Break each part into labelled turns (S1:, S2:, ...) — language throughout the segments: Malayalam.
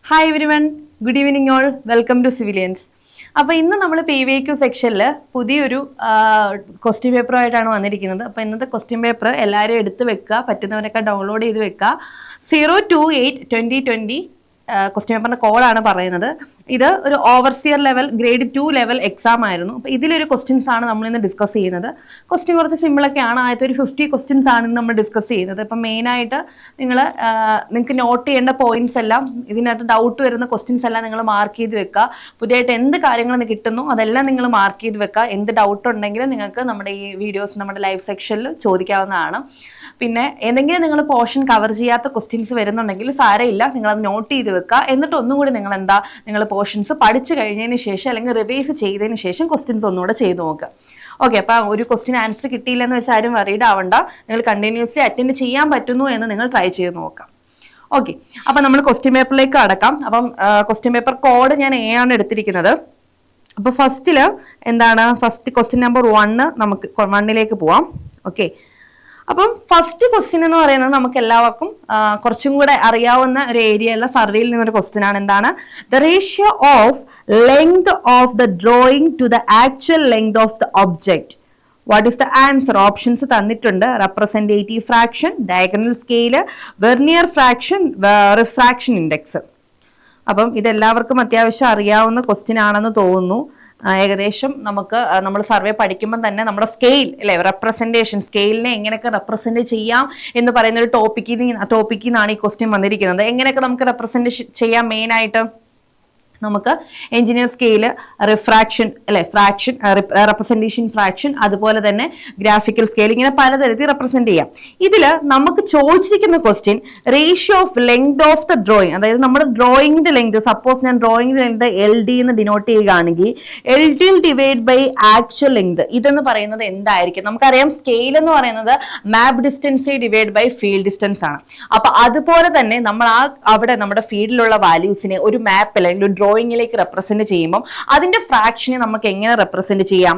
S1: Hi everyone, good evening all, welcome to civilians. അപ്പോൾ ഇന്ന് നമ്മൾ PVQ സെക്ഷനിൽ പുതിയൊരു ക്വസ്റ്റ്യൻ പേപ്പറുമായിട്ടാണ് വന്നിരിക്കുന്നത്. അപ്പോൾ ഇന്നത്തെ ക്വസ്റ്റ്യൻ പേപ്പർ എല്ലാവരും എടുത്ത് വെക്കുക, പറ്റുന്നവരൊക്കെ ഡൗൺലോഡ് ചെയ്ത് വെക്കുക. 028-2020 ക്വസ്റ്റ്യൻ പേപ്പറിൻ്റെ കോഡാണ് പറയുന്നത്. ഇത് ഒരു overseer level grade 2 level exam ആയിരുന്നു. അപ്പോൾ ഇതിലൊരു ക്വസ്റ്റ്യൻസ് ആണ് നമ്മൾ ഇന്ന് ഡിസ്കസ് ചെയ്യുന്നത്. ക്വസ്റ്റ്യൻ കുറച്ച് സിമ്പിളൊക്കെയാണ്. ആദ്യത്തെ ഒരു 50 ക്വസ്റ്റ്യൻസ് ആണ് ഇന്ന് നമ്മൾ ഡിസ്കസ് ചെയ്യുന്നത്. ഇപ്പം മെയിനായിട്ട് നിങ്ങൾക്ക് നോട്ട് ചെയ്യേണ്ട പോയിന്റ്സ് എല്ലാം, ഇതിനകത്ത് ഡൗട്ട് വരുന്ന ക്വസ്റ്റ്യൻസ് എല്ലാം നിങ്ങൾ മാർക്ക് ചെയ്ത് വെക്കുക. പുതിയതായിട്ട് എന്ത് കാര്യങ്ങൾ കിട്ടുന്നു അതെല്ലാം നിങ്ങൾ മാർക്ക് ചെയ്ത് വെക്കുക. എന്ത് ഡൗട്ട് ഉണ്ടെങ്കിലും നിങ്ങൾക്ക് നമ്മുടെ ഈ വീഡിയോസ് നമ്മുടെ ലൈവ് സെക്ഷനിൽ ചോദിക്കാവുന്നതാണ്. പിന്നെ എന്തെങ്കിലും നിങ്ങൾ പോർഷൻ കവർ ചെയ്യാത്ത ക്വസ്റ്റ്യൻസ് വരുന്നുണ്ടെങ്കിൽ സാരമില്ല, നിങ്ങളത് നോട്ട് ചെയ്ത് വെക്കുക. എന്നിട്ട് ഒന്നും കൂടി നിങ്ങൾ പോർഷൻസ് പഠിച്ചു കഴിഞ്ഞതിന് ശേഷം അല്ലെങ്കിൽ റിവൈസ് ചെയ്തതിന് ശേഷം ക്വസ്റ്റ്യൻസ് ഒന്നുകൂടെ ചെയ്ത് നോക്കുക. ഓക്കെ, അപ്പോൾ ഒരു ക്വസ്റ്റ്യൻ ആൻസർ കിട്ടിയില്ലെന്ന് വെച്ചാൽ ആരും വറീഡ് ആവണ്ട. നിങ്ങൾ കണ്ടിന്യൂസ്ലി അറ്റൻഡ് ചെയ്യാൻ പറ്റുന്നു എന്ന് നിങ്ങൾ ട്രൈ ചെയ്ത് നോക്കാം. ഓക്കെ, അപ്പം നമ്മൾ ക്വസ്റ്റ്യൻ പേപ്പറിലേക്ക് അടക്കാം. അപ്പം ക്വസ്റ്റ്യൻ പേപ്പർ കോഡ് ഞാൻ A ആണ് എടുത്തിരിക്കുന്നത്. അപ്പോൾ ഫസ്റ്റ് ക്വസ്റ്റ്യൻ നമ്പർ 1 നമുക്ക് 1ലേക്ക് പോവാം. ഓക്കെ, അപ്പം ഫസ്റ്റ് ക്വസ്റ്റ്യൻ എന്ന് പറയുന്നത് നമുക്ക് എല്ലാവർക്കും കുറച്ചും കൂടെ അറിയാവുന്ന ഒരു ഏരിയയുള്ള സർവേയിൽ നിന്നൊരു ക്വസ്റ്റ്യൻ ആണ്. എന്താണ്? The ratio of length of the drawing to the actual length of the object. What is the answer? Options തന്നിട്ടുണ്ട്. Representative fraction, diagonal scale, vernier fraction, refraction index. അപ്പം ഇതെല്ലാവർക്കും അത്യാവശ്യം അറിയാവുന്ന ക്വസ്റ്റ്യൻ ആണെന്ന് തോന്നുന്നു. ഏകദേശം നമ്മൾ സർവേ പഠിക്കുമ്പോൾ തന്നെ നമ്മുടെ സ്കെയിൽ അല്ലെ, റെപ്രസെന്റേഷൻ, സ്കെയിലിനെ എങ്ങനെയൊക്കെ റെപ്രസെന്റ് ചെയ്യാം എന്ന് പറയുന്ന ഒരു ടോപ്പിക്കിൽ നിന്നാണ് ഈ ക്വസ്റ്റ്യൻ വന്നിരിക്കുന്നത്. എങ്ങനെയൊക്കെ നമുക്ക് റെപ്രസെന്റ് ചെയ്യാം? മെയിൻ ആയിട്ട് നമുക്ക് എഞ്ചിനീയർ സ്കെയില്, റിഫ്രാക്ഷൻ അല്ലെ, ഫ്രാക്ഷൻ, റെപ്രസെന്റേഷൻ ഫ്രാക്ഷൻ, അതുപോലെ തന്നെ ഗ്രാഫിക്കൽ സ്കെയിൽ, ഇങ്ങനെ പലതരത്തിൽ റെപ്രസെന്റ് ചെയ്യാം. ഇതില് നമുക്ക് ചോദിച്ചിരിക്കുന്ന question ratio of length of the drawing, അതായത് നമ്മുടെ ഡ്രോയിങ്ങിന്റെ ലെങ്ത്, സപ്പോസ് ഞാൻ ഡ്രോയിങ്ങിന്റെ ലെങ്ത് LD എന്ന് ഡിനോട്ട് ചെയ്യുകയാണെങ്കിൽ LD divide by actual length, ഇതെന്ന് പറയുന്നത് എന്തായിരിക്കും? നമുക്കറിയാം സ്കെയിൽ എന്ന് പറയുന്നത് map distance divide by field distance ആണ്. അപ്പൊ അതുപോലെ തന്നെ നമ്മൾ അവിടെ നമ്മുടെ ഫീൽഡിലുള്ള വാല്യൂസിനെ ഒരു മാപ്പ് അല്ലെങ്കിൽ ഡ്രോയിങ്ങിലേക്ക് റെപ്രസെന്റ് ചെയ്യുമ്പോൾ അതിന്റെ ഫ്രാക്ഷനെ നമുക്ക് എങ്ങനെ റെപ്രസെന്റ് ചെയ്യാം?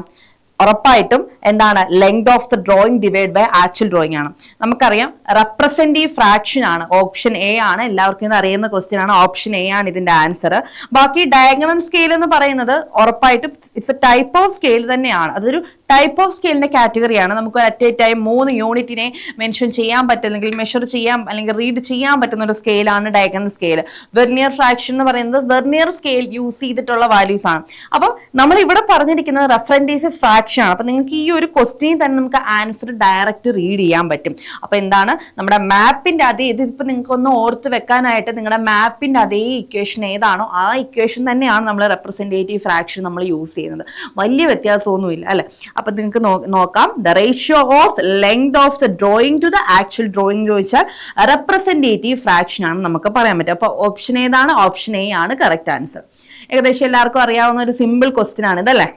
S1: ഉറപ്പായിട്ടും എന്താണ്? Length of the drawing divide by actual drawing ആണ്. നമുക്കറിയാം റെപ്രസെന്റീവ് ഫ്രാക്ഷൻ ആണ്. ഓപ്ഷൻ A ആണ്. എല്ലാവർക്കും അറിയുന്ന ക്വസ്റ്റ്യൻ ആണ്. ഓപ്ഷൻ A ആണ് ഇതിന്റെ ആൻസർ. ബാക്കി ഡയഗണൽ സ്കെയിൽ എന്ന് പറയുന്നത് ഉറപ്പായിട്ടും it's A type of scale തന്നെയാണ്. അതൊരു ടൈപ്പ് ഓഫ് സ്കെയിലിന്റെ കാറ്റഗറിയാണ്. നമുക്ക് അറ്റ് എ ടൈം 3 യൂണിറ്റിനെ മെൻഷൻ ചെയ്യാൻ പറ്റുമെങ്കിൽ മെഷർ ചെയ്യാൻ അല്ലെങ്കിൽ റീഡ് ചെയ്യാൻ പറ്റുന്ന ഒരു സ്കെയിലാണ് ഡയഗണൽ സ്കെയിൽ. വെർനിയർ ഫ്രാക്ഷൻ എന്ന് പറയുന്നത് വെർനിയർ സ്കെയിൽ യൂസ് ചെയ്തിട്ടുള്ള വാല്യൂസ് ആണ്. അപ്പം നമ്മൾ ഇവിടെ പറഞ്ഞിരിക്കുന്നത് റെഫറൻറ്റീവ് ഫ്രാക്ഷൻ ആണ്. അപ്പൊ നിങ്ങൾക്ക് ഈ ഒരു ക്വസ്റ്റ്യൻ തന്നെ നമുക്ക് ആൻസർ ഡയറക്റ്റ് റീഡ് ചെയ്യാൻ പറ്റും. അപ്പൊ എന്താണ്? നമ്മുടെ മാപ്പിന്റെ അതേ, ഇതിപ്പോ നിങ്ങൾക്ക് ഒന്ന് ഓർത്ത് വെക്കാനായിട്ട് നിങ്ങളുടെ മാപ്പിന്റെ അതേ ഇക്വേഷൻ ഏതാണോ ആ ഇക്വേഷൻ തന്നെയാണ് നമ്മൾ റെപ്രസെന്റേറ്റീവ് ഫ്രാക്ഷൻ നമ്മൾ യൂസ് ചെയ്യുന്നത്. വലിയ വ്യത്യാസമൊന്നുമില്ല അല്ലെ? അപ്പൊ നിങ്ങൾക്ക് നോക്കാം. The ratio of length of the drawing to the actual drawing ചോദിച്ചാൽ റെപ്രസെന്റേറ്റീവ് ഫ്രാക്ഷൻ ആണ് നമുക്ക് പറയാൻ പറ്റും. അപ്പൊ ഓപ്ഷൻ ഏതാണ്? ഓപ്ഷൻ A ആണ് കറക്റ്റ് ആൻസർ. ഏകദേശം എല്ലാവർക്കും അറിയാവുന്ന ഒരു സിമ്പിൾ ക്വസ്റ്റ്യൻ ആണ് ഇതല്ലേ?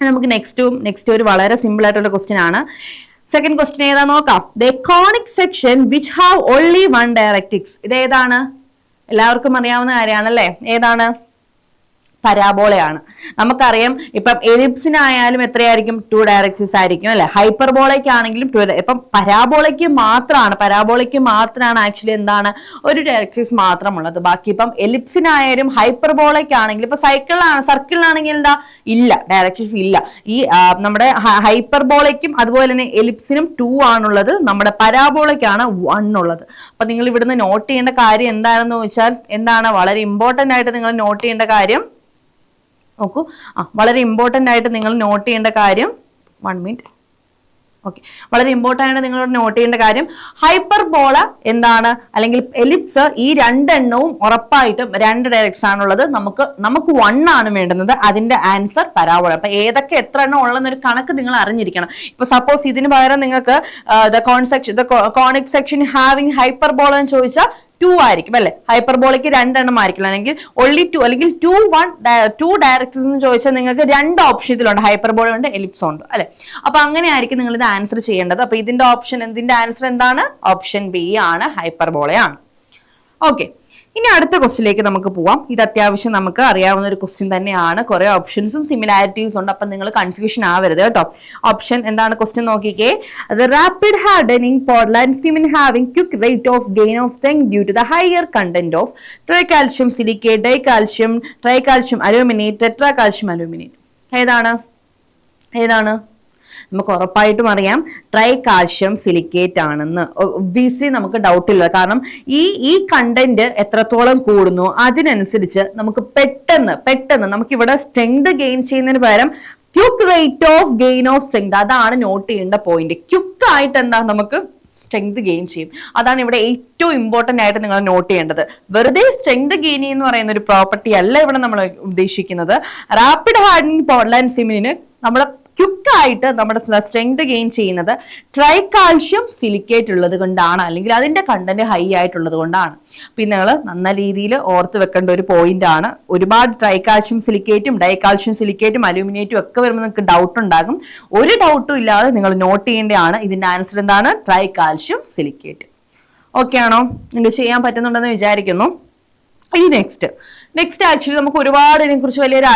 S1: നമുക്ക് നെക്സ്റ്റ് ഒരു വളരെ സിമ്പിൾ ആയിട്ടുള്ള ക്വസ്റ്റ്യൻ ആണ്. സെക്കൻഡ് ക്വസ്റ്റ്യൻ ഏതാ നോക്കാം. The conic section which have only 1 directrix. ഇത് ഏതാണ്? എല്ലാവർക്കും അറിയാവുന്ന കാര്യമാണ് അല്ലേ? ഏതാണ്? പരാബോളയാണ്. നമുക്കറിയാം ഇപ്പം എലിപ്സിനായാലും എത്രയായിരിക്കും? 2 ഡയറക്ട്രിക്സ് ആയിരിക്കും അല്ലെ? ഹൈപ്പർബോളയ്ക്ക് ആണെങ്കിലും 2. ഇപ്പം പരാബോളയ്ക്ക് മാത്രമാണ് ആക്ച്വലി എന്താണ് ഒരു ഡയറക്ട്രിക്സ് മാത്രമുള്ളത്. ബാക്കി ഇപ്പം എലിപ്സിനായാലും ഹൈപ്പർബോളയ്ക്കാണെങ്കിലും, ഇപ്പൊ സർക്കിളിനാണെങ്കിൽ എന്താ? ഇല്ല, ഡയറക്ട്രിക്സ് ഇല്ല. ഈ നമ്മുടെ ഹൈപ്പർബോളയ്ക്കും അതുപോലെ തന്നെ എലിപ്സിനും 2 ആണുള്ളത്. നമ്മുടെ പരാബോളയ്ക്കാണ് 1 ഉള്ളത്. അപ്പൊ നിങ്ങൾ ഇവിടുന്ന് നോട്ട് ചെയ്യേണ്ട കാര്യം എന്താണെന്ന് വെച്ചാൽ എന്താണ്? വളരെ ഇമ്പോർട്ടന്റ് ആയിട്ട് നിങ്ങൾ നോട്ട് ചെയ്യേണ്ട കാര്യം നോക്കൂ. വളരെ ഇമ്പോർട്ടന്റ് ആയിട്ട് നിങ്ങൾ നോട്ട് ചെയ്യേണ്ട കാര്യം, 1 മിനിറ്റ്. ഓക്കെ, വളരെ ഇമ്പോർട്ടൻ്റ് ആയിട്ട് നിങ്ങൾ നോട്ട് ചെയ്യേണ്ട കാര്യം, ഹൈപ്പർബോള എന്താണ് അല്ലെങ്കിൽ എലിപ്സ്, ഈ രണ്ടെണ്ണവും ഉറപ്പായിട്ടും 2 ഡയറക്ട്രിക്സ് ആണുള്ളത്. നമുക്ക് 1 ആണ് വേണ്ടുന്നത്. അതിന്റെ ആൻസർ പരാബോള. അപ്പൊ ഏതൊക്കെ എത്ര എണ്ണം ഉള്ളതെന്നൊരു കണക്ക് നിങ്ങൾ അറിഞ്ഞിരിക്കണം. ഇപ്പൊ സപ്പോസ് ഇതിന് പകരം നിങ്ങൾക്ക് the conic section having hyperbola എന്ന് ചോദിച്ചാൽ 2 ആയിരിക്കും അല്ലെ? ഹൈപ്പർബോളയ്ക്ക് 2 എണ്ണം ആയിരിക്കില്ല. അല്ലെങ്കിൽ only 2 അല്ലെങ്കിൽ 2 ഡയറക്ട്രിക്സ് എന്ന് ചോദിച്ചാൽ നിങ്ങൾക്ക് 2 ഓപ്ഷൻ ഇതിലുണ്ട്. ഹൈപ്പർബോള ഉണ്ട്, എലിപ്സ് ഉണ്ട് അല്ലെ? അപ്പൊ അങ്ങനെ ആയിരിക്കും നിങ്ങൾ ഇത് ആൻസർ ചെയ്യേണ്ടത്. അപ്പൊ ഇതിന്റെ ആൻസർ എന്താണ്? ഓപ്ഷൻ B ആണ്, ഹൈപ്പർബോളയാണ്. ഓക്കെ, ഇനി അടുത്ത ക്വസ്റ്റിലേക്ക് നമുക്ക് പോവാം. ഇത് അത്യാവശ്യം നമുക്ക് അറിയാവുന്ന ഒരു ക്വസ്റ്റ്യൻ തന്നെയാണ്. കുറെ ഓപ്ഷൻസും സിമിലാരിറ്റീസ് ഉണ്ട്, അപ്പൊ നിങ്ങൾ കൺഫ്യൂഷൻ ആവരുത് കേട്ടോ. ഓപ്ഷൻ എന്താണ് ക്വസ്റ്റ്യൻ നോക്കിക്കേ. The rapid hardening Portland cement having quick rate of gain of strength due to the higher content of tricalcium silicate, dicalcium, tricalcium aluminate, tetracalcium aluminate. ഏതാണ് നമുക്ക് ഉറപ്പായിട്ടും അറിയാം ട്രൈ കാൽഷ്യം സിലിക്കേറ്റ് ആണെന്ന്. ഒബ്വിയസ്ലി നമുക്ക് ഡൗട്ട് ഇല്ല, കാരണം ഈ കണ്ടന്റ് എത്രത്തോളം കൂടുന്നു അതിനനുസരിച്ച് നമുക്ക് പെട്ടെന്ന് നമുക്ക് ഇവിടെ സ്ട്രെങ്ത് ഗെയിൻ ചെയ്യുന്നതിന് പകരം quick rate of gain of strength, അതാണ് നോട്ട് ചെയ്യേണ്ട പോയിന്റ്. ക്വിക്ക് ആയിട്ട് എന്താ നമുക്ക് സ്ട്രെങ്ത് ഗെയിൻ ചെയ്യും, അതാണ് ഇവിടെ ഏറ്റവും ഇമ്പോർട്ടന്റ് ആയിട്ട് നിങ്ങൾ നോട്ട് ചെയ്യേണ്ടത്. വെറുതെ സ്ട്രെങ്ത് ഗെയിൻ എന്ന് പറയുന്ന ഒരു പ്രോപ്പർട്ടി അല്ല ഇവിടെ നമ്മൾ ഉദ്ദേശിക്കുന്നത്. റാപ്പിഡ് ഹാർഡനിങ് പോർട്ട്ലാൻഡ് സിമെന്റിന് നമ്മൾ ക്വിക്കായിട്ട് നമ്മുടെ സ്ട്രെങ്ത് ഗെയിൻ ചെയ്യുന്നത് ട്രൈകാൽഷ്യം സിലിക്കേറ്റ് ഉള്ളത് കൊണ്ടാണ്, അല്ലെങ്കിൽ അതിന്റെ കണ്ടന്റ് ഹൈ ആയിട്ടുള്ളത് കൊണ്ടാണ്. പിന്നെ നിങ്ങൾ നല്ല രീതിയിൽ ഓർത്ത് വെക്കേണ്ട ഒരു പോയിന്റ് ആണ്. ഒരുപാട് ട്രൈകാൽഷ്യം സിലിക്കേറ്റും ഡൈകാൽഷ്യം സിലിക്കേറ്റും അലൂമിനേറ്റും ഒക്കെ വരുമ്പോൾ നിങ്ങൾക്ക് ഡൗട്ട് ഉണ്ടാകും. ഒരു ഡൗട്ടും ഇല്ലാതെ നിങ്ങൾ നോട്ട് ചെയ്യേണ്ടതാണ്. ഇതിന്റെ ആൻസർ എന്താണ്? ട്രൈകാൽഷ്യം സിലിക്കേറ്റ്. ഓക്കെ ആണോ? നിങ്ങൾക്ക് ചെയ്യാൻ പറ്റുന്നുണ്ടെന്ന് വിചാരിക്കുന്നു. ഈ നെക്സ്റ്റ് ആക്ച്വലി നമുക്ക് ഒരുപാട് ഇതിനെക്കുറിച്ച് വലിയൊരു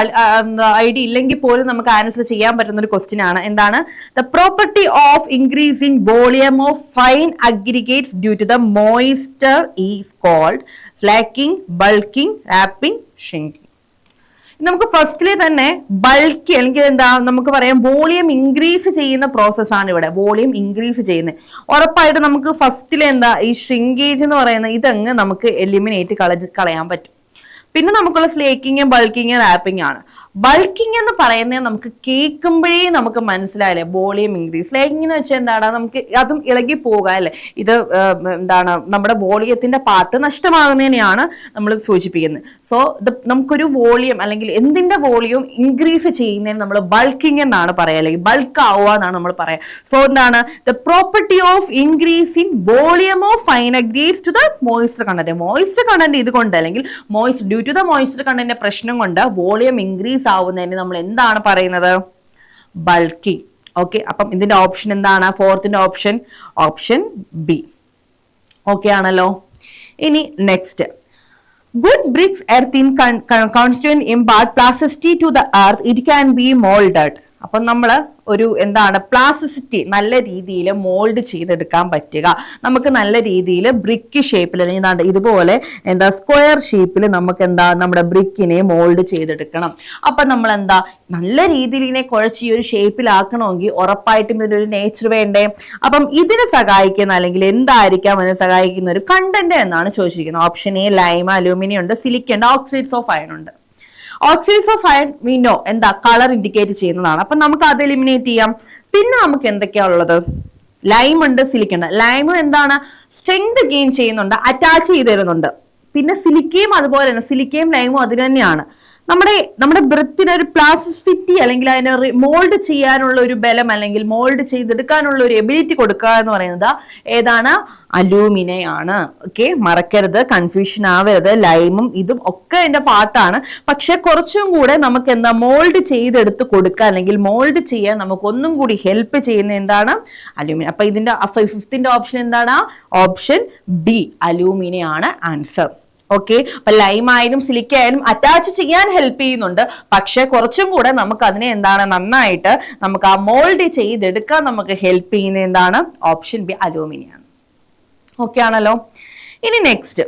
S1: ഐഡിയ ഇല്ലെങ്കിൽ പോലും നമുക്ക് ആൻസർ ചെയ്യാൻ പറ്റുന്ന ഒരു ക്വസ്റ്റ്യൻ ആണ്. എന്താണ്? The property of increasing volume of fine aggregates due to the moisture is called slacking, bulking, wrapping, shrinking. നമുക്ക് ഫസ്റ്റിലെ തന്നെ ബൾക്കി അല്ലെങ്കിൽ എന്താ നമുക്ക് പറയാം വോളിയം ഇൻക്രീസ് ചെയ്യുന്ന പ്രോസസ്സാണ് ഇവിടെ. വോളിയം ഇൻക്രീസ് ചെയ്യുന്നത് ഉറപ്പായിട്ട് നമുക്ക് ഫസ്റ്റിലെ എന്താ ഈ ഷ്രിങ്കേജ് എന്ന് പറയുന്നത് ഇതങ്ങ് നമുക്ക് എലിമിനേറ്റ് കളയാൻ പറ്റും. പിന്നെ നമുക്കുള്ള സ്ലേക്കിങ്, ബൾക്കിങ്, റാപ്പിംഗ് ആണ്. ബൾക്കിംഗ് എന്ന് പറയുന്നത് നമുക്ക് കേൾക്കുമ്പോഴേ നമുക്ക് മനസ്സിലായില്ലേ വോളിയം ഇൻക്രീസ്. സ്ലേക്കിംഗ് എന്ന് വെച്ചാൽ എന്താണ്? നമുക്ക് അതും ഇളകി പോകുക അല്ലേ, ഇത് എന്താണ് നമ്മുടെ വോളിയത്തിന്റെ പാർട്ട് നഷ്ടമാകുന്നതിനെയാണ് നമ്മൾ സൂചിപ്പിക്കുന്നത്. സോ നമുക്കൊരു വോളിയം അല്ലെങ്കിൽ എന്തിന്റെ വോളിയം ഇൻക്രീസ് ചെയ്യുന്നതിന് നമ്മൾ ബൾക്കിംഗ് എന്നാണ് പറയുക, അല്ലെങ്കിൽ ബൾക്ക് ആവുക എന്നാണ് നമ്മൾ പറയുക. സോ എന്താണ്? The property of increase in volume of fine aggregates to the moisture content. Moisture content ഇതുകൊണ്ട് അല്ലെങ്കിൽ due to the moisture content പ്രശ്നം കൊണ്ട് വോളിയം ഇൻക്രീസ് ആവുന്നതിന് നമ്മൾ എന്താണ് പറയുന്നത്? ബൾക്കിംഗ്. ഓക്കെ, അപ്പം ഇതിന്റെ ഓപ്ഷൻ എന്താണ്? ഫോർത്തിന്റെ ഓപ്ഷൻ ബി. ഓക്കെ ആണല്ലോ. ഇനി next, good bricks earth in constituent impart plasticity to the earth, it can be moulded. അപ്പം നമ്മൾ ഒരു എന്താണ് പ്ലാസ്റ്റിസിറ്റി നല്ല രീതിയിൽ മോൾഡ് ചെയ്തെടുക്കാൻ പറ്റുക, നമുക്ക് നല്ല രീതിയിൽ ബ്രിക്ക് ഷേപ്പിൽ അല്ലെങ്കിൽ ഇതുപോലെ എന്താ സ്ക്വയർ ഷേപ്പിൽ നമുക്ക് എന്താ നമ്മുടെ ബ്രിക്കിനെ മോൾഡ് ചെയ്തെടുക്കണം. അപ്പം നമ്മൾ എന്താ നല്ല രീതിയിൽ ഇതിനെ കുഴച്ച് ഈ ഒരു ഷേപ്പിലാക്കണമെങ്കിൽ ഉറപ്പായിട്ടും ഇതിനൊരു നേച്ചർ വേണ്ടേ. അപ്പം ഇതിനെ സഹായിക്കുന്ന അല്ലെങ്കിൽ എന്തായിരിക്കാം അതിനെ സഹായിക്കുന്ന ഒരു കണ്ടന്റ് എന്നാണ് ചോദിച്ചിരിക്കുന്നത്. ഓപ്ഷൻ എ ലൈം, അലൂമിനിയം ഉണ്ട്, സിലിക്കൺ ഉണ്ട്, ഓക്സൈഡ്സ് ഓഫ് അയൺ ഉണ്ട്. Oxides of iron we know എന്താ കളർ ഇൻഡിക്കേറ്റ് ചെയ്യുന്നതാണ്, അപ്പൊ നമുക്ക് അത് എലിമിനേറ്റ് ചെയ്യാം. പിന്നെ നമുക്ക് എന്തൊക്കെയാ ഉള്ളത്? ലൈം ഉണ്ട്, സിലിക്കൺ ഉണ്ട്. ലൈം എന്താണ്? സ്ട്രെങ്ത് ഗെയിൻ ചെയ്യുന്നുണ്ട്, അറ്റാച്ച് ചെയ്ത് തരുന്നുണ്ട്. പിന്നെ സിലിക്കയും അതുപോലെ തന്നെ, സിലിക്കയും ലൈമും അതിന് തന്നെയാണ് നമ്മുടെ ബ്രെത്തിന് ഒരു പ്ലാസ്റ്റിസിറ്റി അല്ലെങ്കിൽ അതിനെ മോൾഡ് ചെയ്യാനുള്ള ഒരു ബലം അല്ലെങ്കിൽ മോൾഡ് ചെയ്തെടുക്കാനുള്ള ഒരു എബിലിറ്റി കൊടുക്കുക എന്ന് പറയുന്നത് ഏതാണ്? അലൂമിനയാണ്. ഓക്കെ, മറക്കരുത്, കൺഫ്യൂഷൻ ആവരുത്. ലൈമും ഇതും ഒക്കെ അതിന്റെ പാർട്ടാണ്. പക്ഷെ കുറച്ചും കൂടെ നമുക്ക് എന്താ മോൾഡ് ചെയ്തെടുത്ത് കൊടുക്കുക അല്ലെങ്കിൽ മോൾഡ് ചെയ്യാൻ നമുക്ക് ഒന്നും കൂടി ഹെൽപ്പ് ചെയ്യുന്ന എന്താണ്? അലൂമിനിയം. അപ്പൊ ഇതിന്റെ ഫിഫ്ത്തിന്റെ ഓപ്ഷൻ എന്താണ്? ഓപ്ഷൻ ബി, അലൂമിനിയാണ് ആൻസർ. ഓക്കെ, അപ്പൊ ലൈം ആയാലും സിലിക്ക ആയാലും അറ്റാച്ച് ചെയ്യാൻ ഹെൽപ്പ് ചെയ്യുന്നുണ്ട്. പക്ഷെ കുറച്ചും കൂടെ നമുക്ക് അതിനെ എന്താണ് നന്നായിട്ട് നമുക്ക് ആ മോൾഡ് ചെയ്തെടുക്കാൻ നമുക്ക് ഹെൽപ്പ് ചെയ്യുന്ന എന്താണ്? Option B, aluminium. ഓക്കെ ആണല്ലോ. ഇനി നെക്സ്റ്റ്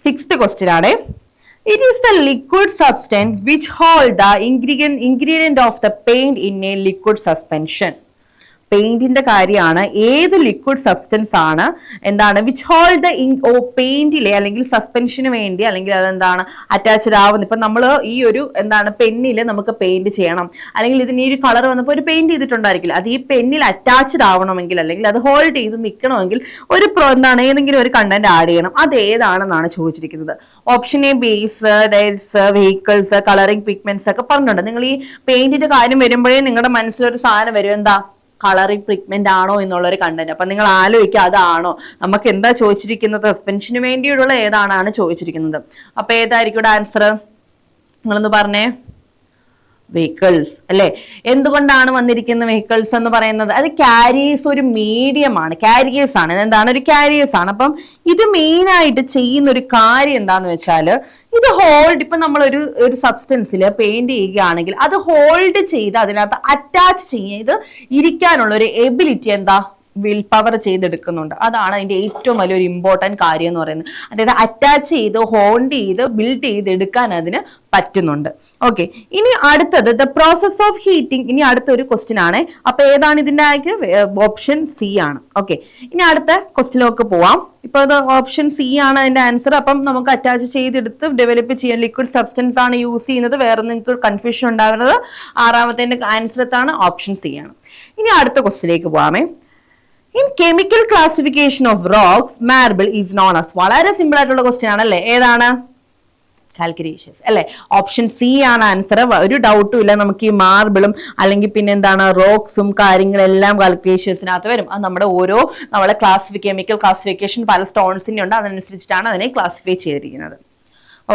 S1: 6th ക്വസ്റ്റ്യൻ ആണ്. It is the liquid substance which hold the ingredient of the paint in a liquid suspension. പെയിന്റിന്റെ കാര്യമാണ്. ഏത് ലിക്വിഡ് സബ്സ്റ്റൻസ് ആണ് എന്താണ് വിച്ച് ഹോൾഡ് ദ പെയിന്റിലെ അല്ലെങ്കിൽ സസ്പെൻഷന് വേണ്ടി അല്ലെങ്കിൽ അതെന്താണ് അറ്റാച്ച്ഡ് ആവുന്നത്. ഇപ്പൊ നമ്മൾ ഈ ഒരു എന്താണ് പെന്നിൽ നമുക്ക് പെയിന്റ് ചെയ്യണം, അല്ലെങ്കിൽ ഇതിന് ഈ ഒരു കളർ വന്നപ്പോൾ ഒരു പെയിന്റ് ചെയ്തിട്ടുണ്ടായിരിക്കില്ല, അത് ഈ പെന്നിൽ അറ്റാച്ച്ഡ് ആവണമെങ്കിൽ അല്ലെങ്കിൽ അത് ഹോൾഡ് ചെയ്ത് നിൽക്കണമെങ്കിൽ ഒരു എന്താണ് ഏതെങ്കിലും ഒരു കണ്ടന്റ് ആഡ് ചെയ്യണം. അത് ഏതാണെന്നാണ് ചോദിച്ചിരിക്കുന്നത്. Option A base, dyes, vehicles, colouring pigments ഒക്കെ പറഞ്ഞിട്ടുണ്ട്. നിങ്ങൾ ഈ പെയിന്റിന്റെ കാര്യം വരുമ്പോഴേ നിങ്ങളുടെ മനസ്സിലൊരു സാധനം വരും, എന്താ? കളറിംഗ് പിഗ്മെന്റ് ആണോ എന്നുള്ളൊരു കണ്ടന്റ്. അപ്പൊ നിങ്ങൾ ആലോചിക്കുക അതാണോ? നമുക്ക് എന്താ ചോദിച്ചിരിക്കുന്നത്? സസ്പെൻഷന് വേണ്ടിയുള്ള ഏതാണാണ് ചോദിച്ചിരിക്കുന്നത്. അപ്പൊ ഏതായിരിക്കും ആൻസർ? നിങ്ങളൊന്ന് പറഞ്ഞേ. വെഹിക്കിൾസ് അല്ലെ. എന്തുകൊണ്ടാണ് വന്നിരിക്കുന്ന വെഹിക്കിൾസ് എന്ന് പറയുന്നത്? അത് കാരിയേഴ്സ്, ഒരു മീഡിയം ആണ്, കാരിയേഴ്സ് ആണ്. എന്താണ്? ഒരു കാരിയേഴ്സ് ആണ്. അപ്പം ഇത് മെയിൻ ആയിട്ട് ചെയ്യുന്ന ഒരു കാര്യം എന്താന്ന് വെച്ചാൽ, ഇത് ഹോൾഡ്, ഇപ്പൊ നമ്മൾ ഒരു സബ്സ്റ്റൻസിൽ പെയിന്റ് ചെയ്യുകയാണെങ്കിൽ അത് ഹോൾഡ് ചെയ്ത് അതിനകത്ത് അറ്റാച്ച് ചെയ്ത് ഇരിക്കാനുള്ള ഒരു എബിലിറ്റി എന്താ? വിൽ പവർ ചെയ്തെടുക്കുന്നുണ്ട്. അതാണ് അതിന്റെ ഏറ്റവും വലിയൊരു ഇമ്പോർട്ടന്റ് കാര്യം എന്ന് പറയുന്നത്. അതായത് അറ്റാച്ച് ചെയ്ത് ഹോൾഡ് ചെയ്ത് ബിൽഡ് ചെയ്തെടുക്കാൻ അതിന് പറ്റുന്നുണ്ട്. ഓക്കെ, ഇനി അടുത്തത് ദ പ്രോസസ് ഓഫ് ഹീറ്റിംഗ്. ഇനി അടുത്തൊരു ക്വസ്റ്റ്യൻ ആണ്. അപ്പൊ ഏതാണ് ഇതിന്റെ ഓപ്ഷൻ സി ആണ്. ഓക്കെ, ഇനി അടുത്ത ക്വസ്റ്റ്യനിലേക്ക് പോവാം. ഇപ്പൊ അത് ഓപ്ഷൻ സി ആണ് അതിന്റെ ആൻസർ. അപ്പം നമുക്ക് അറ്റാച്ച് ചെയ്തെടുത്ത് ഡെവലപ്പ് ചെയ്യാൻ ലിക്വിഡ് സബ്സ്റ്റൻസ് ആണ് യൂസ് ചെയ്യുന്നത്. വേറെ നിങ്ങൾക്ക് കൺഫ്യൂഷൻ ഉണ്ടാകുന്നത്. ആറാമത്തെ ആൻസർ എത്താണ്? ഓപ്ഷൻ സി ആണ്. ഇനി അടുത്ത ക്വസ്റ്റ്യനിലേക്ക് പോവാമേ. In chemical classification of rocks, marble is known as. വളരെ സിമ്പിൾ ആയിട്ടുള്ള ക്വസ്റ്റ്യൻ ആണല്ലേ. ഏതാണ്? കാൽക്കരീഷ്യസ് അല്ലെ. ഓപ്ഷൻ സി ആണ് ആൻസർ. ഒരു ഡൗട്ടും ഇല്ല. നമുക്ക് ഈ മാർബിളും അല്ലെങ്കിൽ പിന്നെ എന്താണ് റോക്സും കാര്യങ്ങളെല്ലാം കാൽക്കരീഷ്യസിനകത്ത് വരും. അത് നമ്മളെ കെമിക്കൽ ക്ലാസിഫിക്കേഷൻ പല സ്റ്റോൺസിന്റെ ഉണ്ട്. അതനുസരിച്ചിട്ടാണ് അതിനെ ക്ലാസിഫൈ ചെയ്തിരിക്കുന്നത്.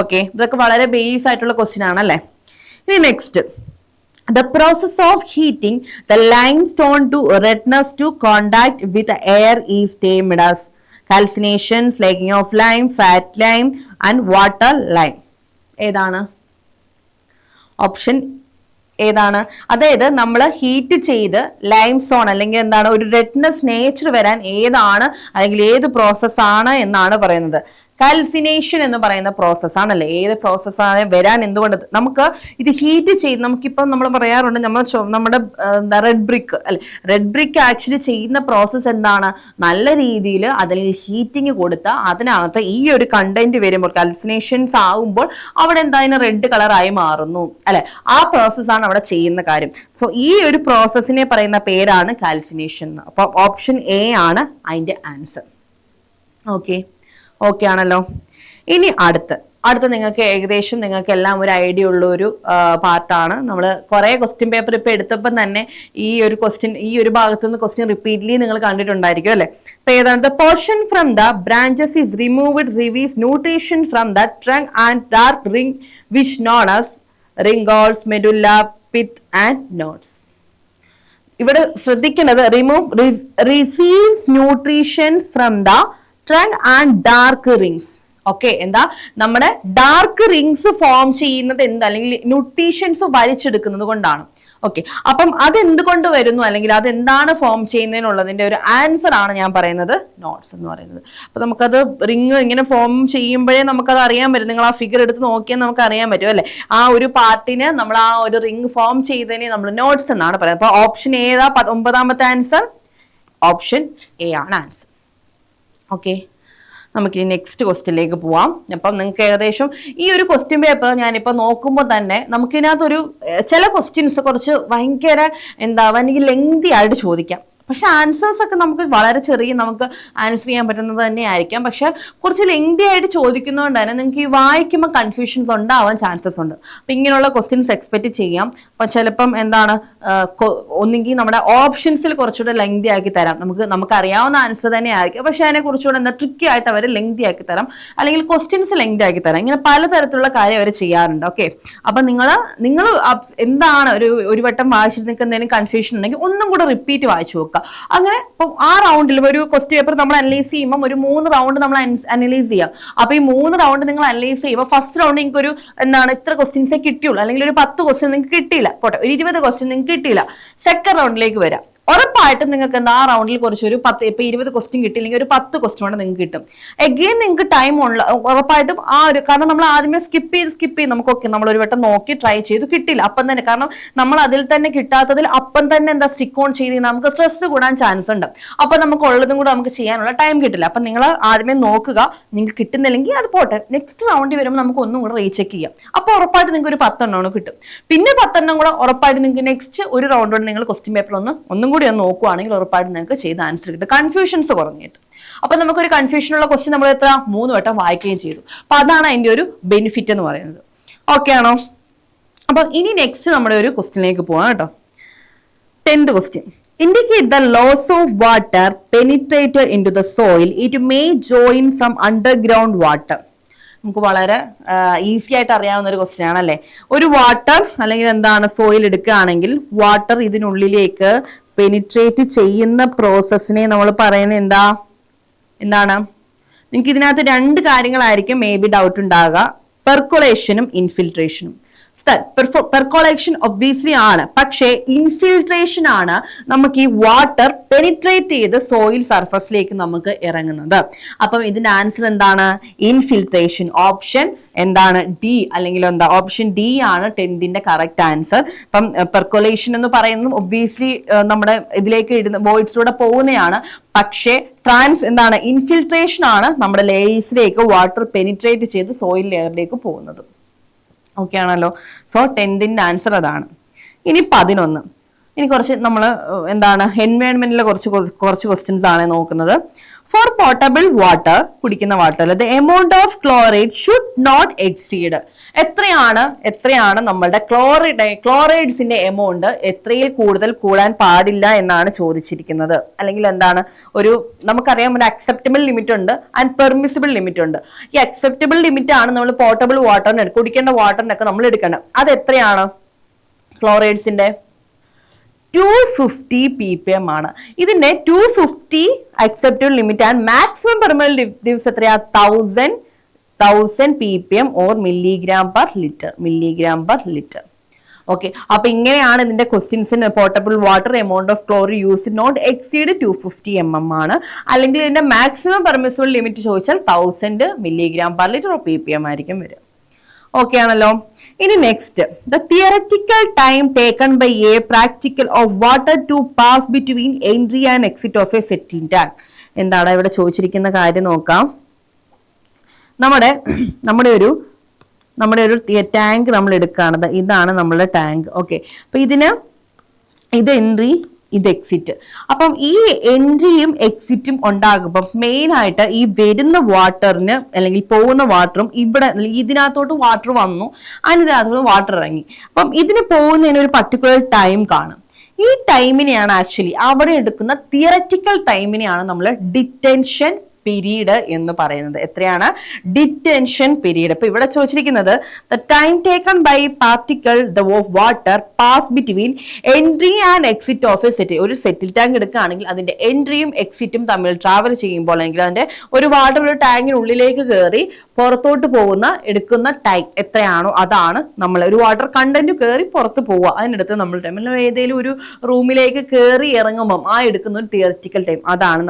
S1: ഓക്കെ, ഇതൊക്കെ വളരെ ബേസ് ആയിട്ടുള്ള ക്വസ്റ്റ്യൻ ആണല്ലേ. ഇനി next, the process of heating the limestone to redness to contact with air is termed as calcination, slagging of lime, fat lime and water lime. ഏതാണ് ഓപ്ഷൻ? ഏതാണ്? അതായത് നമ്മൾ ഹീറ്റ് ചെയ്ത് ലൈംസ്റ്റോൺ അല്ലെങ്കിൽ എന്താണ് ഒരു റെഡ്നെസ് നേച്ചർ വരാൻ ഏതാണ് അല്ലെങ്കിൽ ഏത് പ്രോസസ് ആണ് എന്നാണ് പറയുന്നത്. കാൽസിനേഷൻ എന്ന് പറയുന്ന പ്രോസസ് ആണല്ലേ. ഏത് പ്രോസസ്സാണ് വരാൻ? എന്തുകൊണ്ട്? നമുക്ക് ഇത് ഹീറ്റ് ചെയ്ത്, നമുക്കിപ്പം നമ്മൾ പറയാറുണ്ട് നമ്മുടെ റെഡ് ബ്രിക്ക് അല്ലെ, റെഡ് ബ്രിക്ക് ആക്ച്വലി ചെയ്യുന്ന പ്രോസസ്സ് എന്താണ്? നല്ല രീതിയിൽ അതിൽ ഹീറ്റിംഗ് കൊടുത്ത അതിനകത്ത് ഈ ഒരു കണ്ടന്റ് വരുമ്പോൾ, കാൽസിനേഷൻസ് ആകുമ്പോൾ അവിടെ എന്തായാലും റെഡ് കളറായി മാറുന്നു അല്ലെ. ആ പ്രോസസ്സാണ് അവിടെ ചെയ്യുന്ന കാര്യം. സോ ഈ ഒരു പ്രോസസ്സിനെ പറയുന്ന പേരാണ് കാൽസിനേഷൻ. അപ്പൊ ഓപ്ഷൻ എ ആണ് അതിന്റെ ആൻസർ. ഓക്കെ ആണല്ലോ. ഇനി അടുത്ത നിങ്ങൾക്ക് ഏകദേശം നിങ്ങൾക്ക് എല്ലാം ഒരു ഐഡിയ ഉള്ള ഒരു പാർട്ടാണ്. നമ്മൾ കുറെ ക്വസ്റ്റ്യൻ പേപ്പർ ഇപ്പൊ എടുത്തപ്പം തന്നെ ഈ ഒരു ഭാഗത്തു നിന്ന് ക്വസ്റ്റ്യൻ റിപ്പീറ്റ്ലി നിങ്ങൾ കണ്ടിട്ടുണ്ടായിരിക്കും അല്ലെ. അപ്പൊ ഏതാണ്? The portion from the branches is removed receives nutrition from the trunk and dark ring which known as ring holes, medulla, pith and knots. ഇവിടെ ശ്രദ്ധിക്കേണ്ടത് receives nutritions from the trunk and dark rings. Okay, എന്താ നമ്മുടെ ഡാർക്ക് റിംഗ്സ് ഫോം ചെയ്യുന്നത് എന്താ? അല്ലെങ്കിൽ ന്യൂട്രീഷൻസ് വലിച്ചെടുക്കുന്നത് കൊണ്ടാണ്. ഓക്കെ, അപ്പം അതെന്തുകൊണ്ട് വരുന്നു അല്ലെങ്കിൽ അതെന്താണ് ഫോം ചെയ്യുന്നതിനുള്ളതിന്റെ ഒരു ആൻസർ ആണ് ഞാൻ പറയുന്നത് നോട്ട്സ് എന്ന് പറയുന്നത്. അപ്പൊ നമുക്കത് റിങ് ഇങ്ങനെ ഫോം ചെയ്യുമ്പോഴേ നമുക്കത് അറിയാൻ പറ്റും. നിങ്ങൾ ആ ഫിഗർ എടുത്ത് നോക്കിയാൽ നമുക്ക് അറിയാൻ പറ്റും അല്ലെ. ആ ഒരു പാർട്ടിന് നമ്മൾ ആ ഒരു റിങ് ഫോം ചെയ്തതിനെ നമ്മൾ നോട്ട്സ് എന്നാണ് പറയുന്നത്. അപ്പൊ ഓപ്ഷൻ ഏതാ? 9ാമത്തെ ആൻസർ ഓപ്ഷൻ എ ആണ് ആൻസർ. ഓക്കെ, നമുക്ക് ഈ നെക്സ്റ്റ് ക്വസ്റ്റ്യനിലേക്ക് പോവാം. അപ്പം നിങ്ങൾക്ക് ഏകദേശം ഈ ഒരു ക്വസ്റ്റ്യൻ പേപ്പർ ഞാനിപ്പോൾ നോക്കുമ്പോൾ തന്നെ നമുക്കിതിനകത്തൊരു ചില ക്വസ്റ്റ്യൻസ് കുറച്ച് ഭയങ്കര അല്ലെങ്കിൽ ലെങ്തി ആയിട്ട് ചോദിക്കാം. പക്ഷെ ആൻസേഴ്സ് ഒക്കെ നമുക്ക് വളരെ നമുക്ക് ആൻസർ ചെയ്യാൻ പറ്റുന്നത് തന്നെ ആയിരിക്കാം. പക്ഷെ കുറച്ച് ലെങ്തി ആയിട്ട് ചോദിക്കുന്നതുകൊണ്ട് തന്നെ നിങ്ങൾക്ക് ഈ വായിക്കുമ്പോൾ കൺഫ്യൂഷൻസ് ഉണ്ടാവാൻ ചാൻസസ് ഉണ്ട്. അപ്പൊ ഇങ്ങനെയുള്ള ക്വസ്റ്റ്യൻസ് എക്സ്പെക്ട് ചെയ്യാം. അപ്പൊ ചിലപ്പം ഒന്നെങ്കിൽ നമ്മുടെ ഓപ്ഷൻസിൽ കുറച്ചുകൂടെ ലെങ്തി ആക്കി തരാം. നമുക്ക് അറിയാവുന്ന ആൻസർ തന്നെ ആയിരിക്കും, പക്ഷെ അതിനെ കുറച്ചുകൂടെ ട്രിക്കി ആയിട്ട് അവർ ലെങ്തി ആക്കി തരാം, അല്ലെങ്കിൽ ക്വസ്റ്റ്യൻസ് ലെങ്തി ആക്കി തരാം. ഇങ്ങനെ പലതരത്തിലുള്ള കാര്യം അവർ ചെയ്യാറുണ്ട്. ഓക്കെ, അപ്പൊ നിങ്ങൾ എന്താണ് ഒരു വട്ടം വായിച്ചിട്ട് നിങ്ങൾക്ക് എന്തെങ്കിലും കൺഫ്യൂഷൻ ഉണ്ടെങ്കിൽ ഒന്നും കൂടെ റിപ്പീറ്റ് വായിച്ചു നോക്കുക. അങ്ങനെ ഇപ്പം ആ റൗണ്ടിൽ ഒരു ക്വസ്റ്റ്യൻ പേപ്പർ നമ്മൾ അനലൈസ് ചെയ്യുമ്പോൾ ഒരു 3 റൗണ്ട് നമ്മൾ അനലൈസ് ചെയ്യാം. അപ്പൊ ഈ 3 റൗണ്ട് നിങ്ങൾ അനലൈസ് ചെയ്യുമ്പോൾ ഫസ്റ്റ് റൗണ്ട് നിങ്ങൾക്ക് ഒരു ഇത്ര ക്വസ്റ്റ്യൻസേ കിട്ടിയുള്ളൂ, അല്ലെങ്കിൽ ഒരു 10 ക്വസ്റ്റ്യൻ നിങ്ങൾക്ക് കിട്ടിയില്ല, പോട്ടെ ഒരു 20 ക്വസ്റ്റ്യൻ നിങ്ങൾക്ക് കിട്ടിയില്ല. സെക്കൻഡ് റൗണ്ടിലേക്ക് വരാം. ഉറപ്പായിട്ടും നിങ്ങൾക്ക് ആ റൗണ്ടിൽ കുറച്ചൊരു 20 ക്വസ്റ്റ്യൻ കിട്ടിയില്ലെങ്കിൽ ഒരു 10 ക്വസ്റ്റ്യൻ കൊണ്ട് നിങ്ങൾക്ക് കിട്ടും. എഗെയിൻ നിങ്ങൾക്ക് ടൈം ഉറപ്പായിട്ടും കാരണം നമ്മൾ ആദ്യമേ സ്കിപ്പ് ചെയ്ത് നമുക്ക് നമ്മൾ ഒരു വട്ടം നോക്കി ട്രൈ ചെയ്തു, കിട്ടില്ല അപ്പം തന്നെ. കാരണം നമ്മൾ അതിൽ തന്നെ കിട്ടാത്തതിൽ അപ്പം തന്നെ സ്റ്റിക്ക് ഓൺ ചെയ്ത് നമുക്ക് സ്ട്രെസ് കൂടാൻ ചാൻസ് ഉണ്ട്. അപ്പൊ നമുക്ക് ഉള്ളതും കൂടെ നമുക്ക് ചെയ്യാനുള്ള ടൈം കിട്ടില്ല. അപ്പൊ നിങ്ങൾ ആദ്യമേ നോക്കുക, നിങ്ങൾക്ക് കിട്ടുന്നില്ലെങ്കിൽ അത് പോട്ടെ, നെക്സ്റ്റ് റൗണ്ടിൽ വരുമ്പോൾ നമുക്ക് ഒന്നും കൂടെ റീചെക്ക് ചെയ്യാം. അപ്പൊ ഉറപ്പായിട്ട് നിങ്ങൾക്ക് ഒരു 10 എണ്ണം കിട്ടും. പിന്നെ 10 എണ്ണം കൂടെ ഉറപ്പായിട്ട് നിങ്ങൾക്ക് നെക്സ്റ്റ് ഒരു റൗണ്ട് കൊണ്ട് നിങ്ങൾ ക്വസ്റ്റ്യൻ പേപ്പർ ഒന്നും കൂടി നോക്കുവാണെങ്കിൽ ഉറപ്പായിട്ട് നിങ്ങൾക്ക് ചെയ്ത ആൻസർ കിട്ടും, കൺഫ്യൂഷൻസ് കുറഞ്ഞിട്ട്. അപ്പൊ നമുക്കൊരു കൺഫ്യൂഷനുള്ള ക്വസ്റ്റ്യൻ നമ്മൾ 3 വട്ടം വായിക്കുകയും ചെയ്തു. അപ്പൊ അതാണ് അതിന്റെ ഒരു ബെനിഫിറ്റ് എന്ന് പറയുന്നത്. ഓക്കെ ആണോ? അപ്പൊ ഇനി നെക്സ്റ്റ് നമ്മുടെ ഒരു ക്വസ്റ്റ്യനിലേക്ക് പോവാം കേട്ടോ. 10th question. Indicate the loss of water penetrated into the soil. It may join some underground water. നമുക്ക് വളരെ ഈസി ആയിട്ട് അറിയാവുന്ന ഒരു ക്വസ്റ്റ്യൻ ആണല്ലേ. ഒരു വാട്ടർ അല്ലെങ്കിൽ എന്താണ് സോയിൽ എടുക്കുകയാണെങ്കിൽ വാട്ടർ ഇതിനുള്ളിലേക്ക് പെനിട്രേറ്റ് ചെയ്യുന്ന പ്രോസസ്സിനെ നമ്മൾ പറയുന്നത് എന്താണ്? നിങ്ങൾക്ക് ഇതിനകത്ത് രണ്ട് കാര്യങ്ങളായിരിക്കും മേ ബി ഡൗട്ട് ഉണ്ടാകുക, പെർക്കുലേഷനും ഇൻഫിൽട്രേഷനും. പെർക്കോളേഷൻ ഒബ്വിയസ്ലി ആണ്, പക്ഷേ ഇൻഫിൽട്രേഷൻ ആണ് നമുക്ക് ഈ വാട്ടർ പെനിട്രേറ്റ് ചെയ്ത് സോയിൽ സർഫസിലേക്ക് നമുക്ക് ഇറങ്ങുന്നത്. അപ്പം ഇതിന്റെ ആൻസർ എന്താണ്? ഇൻഫിൽട്രേഷൻ. ഓപ്ഷൻ എന്താണ്? ഡി, അല്ലെങ്കിൽ ഓപ്ഷൻ ഡി ആണ് 10th കറക്റ്റ് ആൻസർ. അപ്പം പെർക്കോലേഷൻ എന്ന് പറയുന്നത് ഒബ്വിയസ്ലി നമ്മുടെ ഇതിലേക്ക് ഇടുന്ന വോയിഡ്സിലൂടെ പോകുന്നതാണ്, പക്ഷേ ഇൻഫിൽട്രേഷൻ ആണ് നമ്മുടെ ലേയേഴ്സിലേക്ക് വാട്ടർ പെനിട്രേറ്റ് ചെയ്ത് സോയിൽ ലെയറിലേക്ക് പോകുന്നത്. ഓക്കെ ആണല്ലോ. സോ 10th ആൻസർ അതാണ്. ഇനി 11. ഇനി കുറച്ച് നമ്മൾ എൻവയോൺമെന്റിലെ കുറച്ച് ക്വസ്റ്റ്യൻസ് ആണ് നോക്കുന്നത്. ഫോർ പോർട്ടബിൾ വാട്ടർ, കുടിക്കുന്ന water, the amount of chloride should not exceed. എത്രയാണ് നമ്മളുടെ ക്ലോറൈഡ്സിന്റെ എമൗണ്ട് എത്രയിൽ കൂടുതൽ കൂടാൻ പാടില്ല എന്നാണ് ചോദിച്ചിരിക്കുന്നത്. അല്ലെങ്കിൽ നമുക്കറിയാം ഒരു അക്സെപ്റ്റബിൾ ലിമിറ്റ് ഉണ്ട് ആൻഡ് പെർമിസിബിൾ ലിമിറ്റ് ഉണ്ട്. ഈ അക്സെപ്റ്റബിൾ ലിമിറ്റ് ആണ് നമ്മൾ പോർട്ടബിൾ വാട്ടറിന് കുടിക്കേണ്ട വാട്ടറിനൊക്കെ നമ്മൾ എടുക്കേണ്ടത്. അത് എത്രയാണ്? ക്ലോറൈഡ്സിന്റെ 250 ppm ആണ്. ഇതിന്റെ 250 acceptable limit and maximum permissible ഡിവ്സ് എത്രയാ? 1000 ppm or milligram per litre. Okay, അപ്പൊ ഇങ്ങനെയാണ് ഇതിന്റെ ക്വസ്റ്റ്യൻസിന്. Portable water amount of chlorine use not exceed 250 mm ആണ്. അല്ലെങ്കിൽ ഇതിന്റെ മാക്സിമം പെർമിസിബിൾ ലിമിറ്റ് ചോദിച്ചാൽ 1000 milligram per litre or ppm ആയിരിക്കും വരിക. ഓക്കെ ആണല്ലോ. ഇനി next, the theoretical time taken by a practical of water to pass between entry and exit of a settled tank. എന്താണ് ഇവിടെ ചോദിച്ചിരിക്കുന്ന കാര്യം നോക്കാം. നമ്മുടെ ഒരു ടാങ്ക് നമ്മൾ എടുക്കുകയാണ്. ഇതാണ് നമ്മളുടെ ടാങ്ക്. ഓക്കെ, അപ്പൊ ഇത് എൻട്രി, ഇത് എക്സിറ്റ്. അപ്പം ഈ എൻട്രിയും എക്സിറ്റും ഉണ്ടാകുമ്പോൾ മെയിൻ ആയിട്ട് ഈ വരുന്ന വാട്ടറിന് അല്ലെങ്കിൽ പോകുന്ന വാട്ടറും ഇതിനകത്തോട്ട് വാട്ടർ വന്നു, അതിനകത്തോട്ട് വാട്ടർ ഇറങ്ങി. അപ്പം ഇതിന് പോകുന്നതിന് ഒരു പർട്ടിക്കുലർ ടൈം കാണും. ഈ ടൈമിനെയാണ് ആക്ച്വലി അവിടെ എടുക്കുന്ന തിയററ്റിക്കൽ ടൈമിനെയാണ് നമ്മൾ ഡിറ്റൻഷൻ പീരീഡ് എന്ന് പറയുന്നത്. എത്രയാണ്? Detention period. അപ്പൊ ഇവിടെ ചോദിച്ചിരിക്കുന്നത് the time taken by particle of water pass between entry and exit of a settle. ഒരു സെറ്റിൽ ടാങ്ക് എടുക്കുകയാണെങ്കിൽ അതിന്റെ എൻട്രിയും എക്സിറ്റും തമ്മിൽ ട്രാവൽ ചെയ്യുമ്പോൾ, അല്ലെങ്കിൽ അതിന്റെ ഒരു വാട്ടർ ഒരു ടാങ്കിനുള്ളിലേക്ക് കയറി പുറത്തോട്ട് എടുക്കുന്ന ടൈം എത്രയാണോ അതാണ് നമ്മൾ ഒരു വാട്ടർ കണ്ടന്റ് കയറി പുറത്ത് പോവുക. അതിനടുത്ത് നമ്മൾ ഏതെങ്കിലും ഒരു റൂമിലേക്ക് കയറി ഇറങ്ങുമ്പോൾ എടുക്കുന്ന ഒരു തിയററ്റിക്കൽ ടൈം, അതാണ്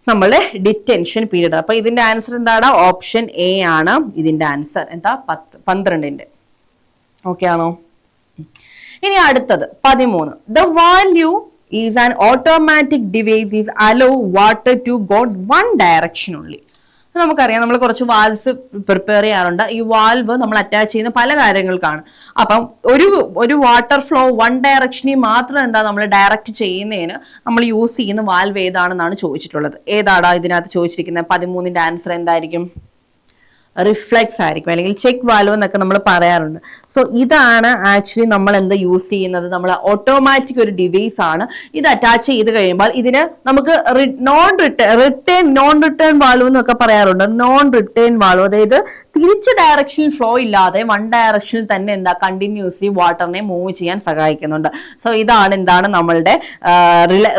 S1: നമ്മളുടെ ഡിറ്റൻഷൻ പീരീഡ്. അപ്പൊ ഇതിന്റെ ആൻസർ എന്താണ്? ഓപ്ഷൻ എ ആണ് ഇതിന്റെ ആൻസർ. 12. ഓക്കെ ആണോ? ഇനി അടുത്തത് 13. The value is an automatic device is allow water to go one direction only. നമുക്കറിയാം, നമ്മൾ കുറച്ച് വാൽവ്സ് പ്രിപ്പയർ ചെയ്യാറുണ്ട്. ഈ വാൽവ് നമ്മൾ അറ്റാച്ച് ചെയ്യുന്ന പല കാര്യങ്ങൾക്കാണ്. അപ്പം ഒരു വാട്ടർ ഫ്ലോ വൺ ഡയറക്ഷനിൽ മാത്രം നമ്മൾ ഡയറക്റ്റ് ചെയ്യുന്നതിന് നമ്മൾ യൂസ് ചെയ്യുന്ന വാൽവ് ഏതാണെന്നാണ് ചോദിച്ചിട്ടുള്ളത്. ഏതാടാ ഇതിനകത്ത് ചോദിച്ചിരിക്കുന്നത്? 13ന്റെ ആൻസർ എന്തായിരിക്കും? റിഫ്ലെക്സ് ആയിരിക്കും, അല്ലെങ്കിൽ ചെക്ക് വാൽവ് എന്നൊക്കെ നമ്മൾ പറയാറുണ്ട്. സോ ഇതാണ് ആക്ച്വലി നമ്മൾ യൂസ് ചെയ്യുന്നത്. നമ്മൾ ഓട്ടോമാറ്റിക് ഒരു ഡിവൈസ് ആണ്. ഇത് അറ്റാച്ച് ചെയ്ത് കഴിയുമ്പോൾ ഇതിന് നമുക്ക് നോൺ റിട്ടേൺ വാൽവ് എന്നൊക്കെ പറയാറുണ്ട്. നോൺ റിട്ടേൺ വാൽവ്, അതായത് തിരിച്ച് ഡയറക്ഷനിൽ ഫ്ലോ ഇല്ലാതെ വൺ ഡയറക്ഷനിൽ തന്നെ കണ്ടിന്യൂസ്ലി വാട്ടറിനെ മൂവ് ചെയ്യാൻ സഹായിക്കുന്നുണ്ട്. സോ ഇതാണ് നമ്മളുടെ